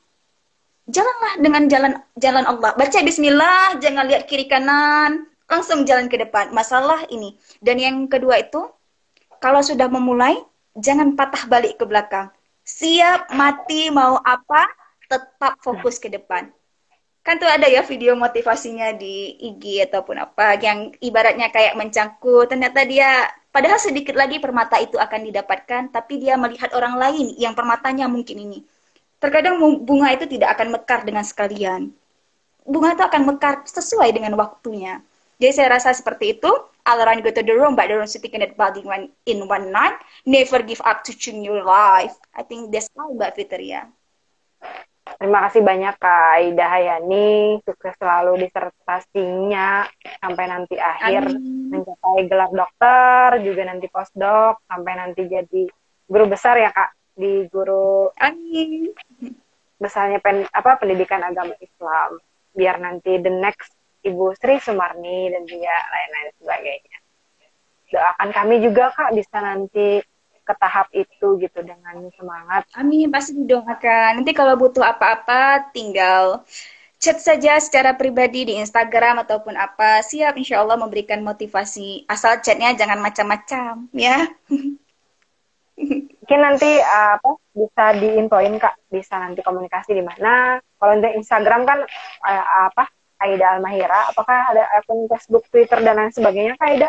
jalanlah dengan jalan Allah. Baca bismillah, jangan lihat kiri kanan, langsung jalan ke depan. Masalah ini. Dan yang kedua itu, kalau sudah memulai, jangan patah balik ke belakang. Siap mati mau apa, tetap fokus ke depan. Kan tuh ada ya video motivasinya di IG ataupun apa yang ibaratnya kayak mencangkut. Ternyata dia padahal sedikit lagi permata itu akan didapatkan, tapi dia melihat orang lain yang permatanya mungkin ini. Terkadang bunga itu tidak akan mekar dengan sekalian. Bunga itu akan mekar sesuai dengan waktunya. Jadi saya rasa seperti itu. I'll run go to the room, but the room sitting in that building in one night. Never give up to change your life. I think that's all, Mbak Fitria. Terima kasih banyak Kak Aida Hayani, sukses selalu disertasinya sampai nanti akhir Amin. mencapai gelar dokter, juga nanti postdoc, sampai nanti jadi guru besar ya Kak, di guru Amin. besarnya pendidikan agama Islam. Biar nanti the next Ibu Sri Sumarni dan juga lain-lain sebagainya. Doakan kami juga Kak bisa nanti ke tahap itu gitu dengan semangat. Amin, pasti didoakan. Nanti kalau butuh apa-apa, tinggal chat saja secara pribadi di Instagram ataupun apa. Siap, insya Allah memberikan motivasi. Asal chatnya jangan macam-macam, ya. Mungkin nanti bisa diinfoin Kak, bisa nanti komunikasi di mana. Kalau untuk Instagram kan Aida Almahira, apakah ada akun Facebook, Twitter dan lain sebagainya Kak Aida?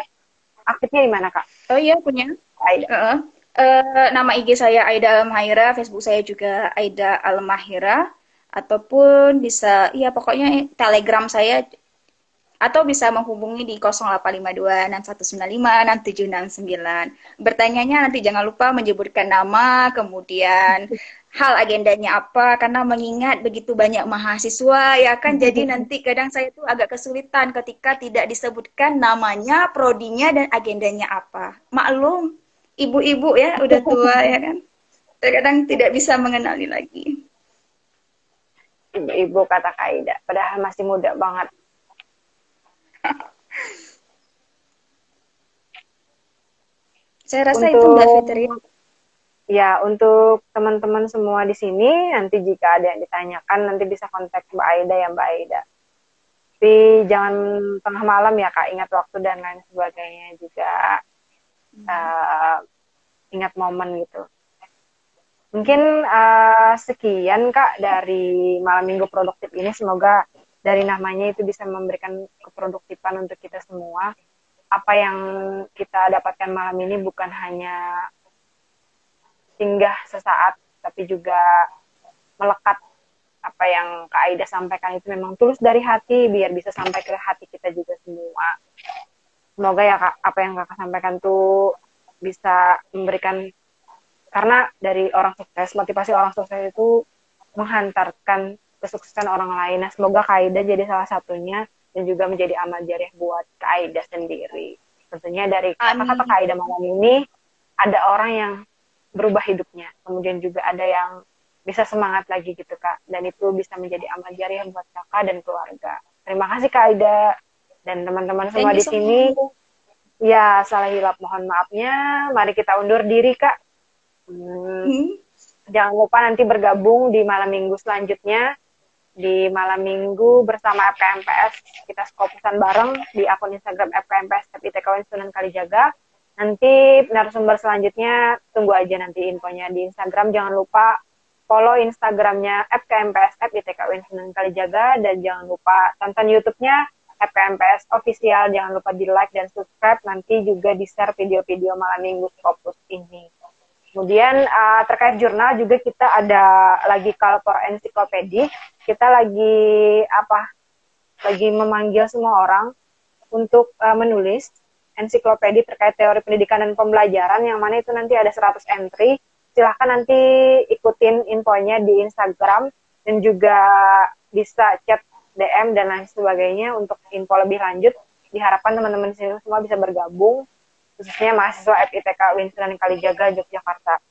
Aktifnya di mana Kak? Oh iya, punya. Aida. Nama IG saya Aida Almahira, Facebook saya juga Aida Almahira, ataupun bisa, ya pokoknya Telegram saya, atau bisa menghubungi di 0852 6195 6769. Bertanyanya nanti jangan lupa menyebutkan nama, kemudian hal agendanya apa, karena mengingat begitu banyak mahasiswa, ya kan, jadi nanti kadang saya tuh agak kesulitan ketika tidak disebutkan namanya, prodinya, dan agendanya apa. Maklum, ibu-ibu ya, udah tua ya kan, terkadang tidak bisa mengenali lagi. Ibu-ibu kata Kak Aida, padahal masih muda banget. Saya rasa itu Mbak Fitri. Ya, untuk teman-teman semua di sini, nanti jika ada yang ditanyakan, nanti bisa kontak Mbak Aida ya Mbak Aida. Tapi jangan tengah malam ya Kak, ingat waktu dan lain sebagainya juga. uh, ingat momen gitu. Mungkin sekian Kak dari malam minggu produktif ini. Semoga dari namanya itu bisa memberikan keproduktifan untuk kita semua. Apa yang kita dapatkan malam ini bukan hanya singgah sesaat, tapi juga melekat. Apa yang Kak Aida sampaikan itu memang tulus dari hati, biar bisa sampai ke hati kita juga semua. Semoga ya Kak, apa yang Kakak sampaikan tuh bisa memberikan, karena dari orang sukses, motivasi orang sukses itu menghantarkan kesuksesan orang lain. Nah, semoga Kak Aida jadi salah satunya dan juga menjadi amal jariah buat Kak Aida sendiri. Tentunya dari kata-kata Kak Aida malam ini, ada orang yang berubah hidupnya. Kemudian juga ada yang bisa semangat lagi gitu Kak. Dan itu bisa menjadi amal jariah buat Kakak dan keluarga. Terima kasih Kak Aida dan teman-teman semua di sini. Ya, salah hilap mohon maafnya. Mari kita undur diri Kak. Jangan lupa nanti bergabung di malam minggu selanjutnya. Di malam minggu bersama FKMPS. Kita skopusan bareng di akun Instagram FKMPS FITKUN Sunan Kalijaga. Nanti narasumber selanjutnya tunggu aja nanti infonya di Instagram. Jangan lupa follow Instagramnya FKMPS FITKUN Sunan Kalijaga. Dan jangan lupa tonton YouTube-nya FKMPS Official. Jangan lupa di like dan subscribe. Nanti juga di share video-video malam minggu Skopus ini. Kemudian terkait jurnal juga kita ada lagi Kalpor Ensiklopedi. Kita lagi memanggil semua orang untuk menulis ensiklopedi terkait teori pendidikan dan pembelajaran, yang mana itu nanti ada 100 entry. Silahkan nanti ikutin infonya di Instagram dan juga bisa chat DM dan lain sebagainya untuk info lebih lanjut. Diharapkan teman-teman sini semua bisa bergabung, khususnya mahasiswa FITKUN Sunan Kalijaga, Yogyakarta.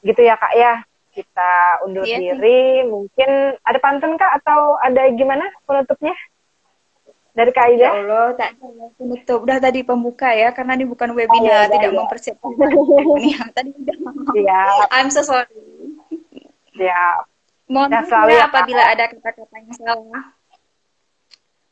Gitu ya Kak ya, kita undur diri. Mungkin ada pantun Kak atau ada gimana penutupnya dari Kak Aida? Ya Allah, tak penutup. Udah tadi pembuka ya, karena ini bukan webinar, tidak mempersiapkan webinar. Tadi udah. I'm so sorry. Siap. Mohon maaf apabila ada kata-kata yang salah.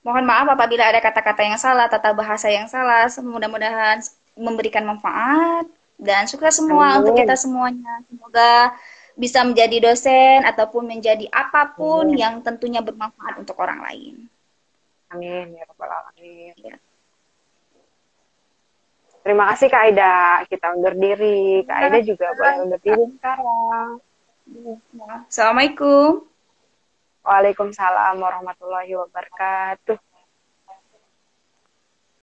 Mohon maaf apabila ada kata-kata yang salah, tata bahasa yang salah. Mudah-mudahan memberikan manfaat dan sukses semua untuk kita semuanya. Semoga bisa menjadi dosen ataupun menjadi apapun yang tentunya bermanfaat untuk orang lain. Amin ya rabbal alamin. Ya. Terima kasih Kak Aida. Kita undur diri. Kak Aida juga boleh undur diri sekarang. Assalamualaikum. Waalaikumsalam warahmatullahi wabarakatuh.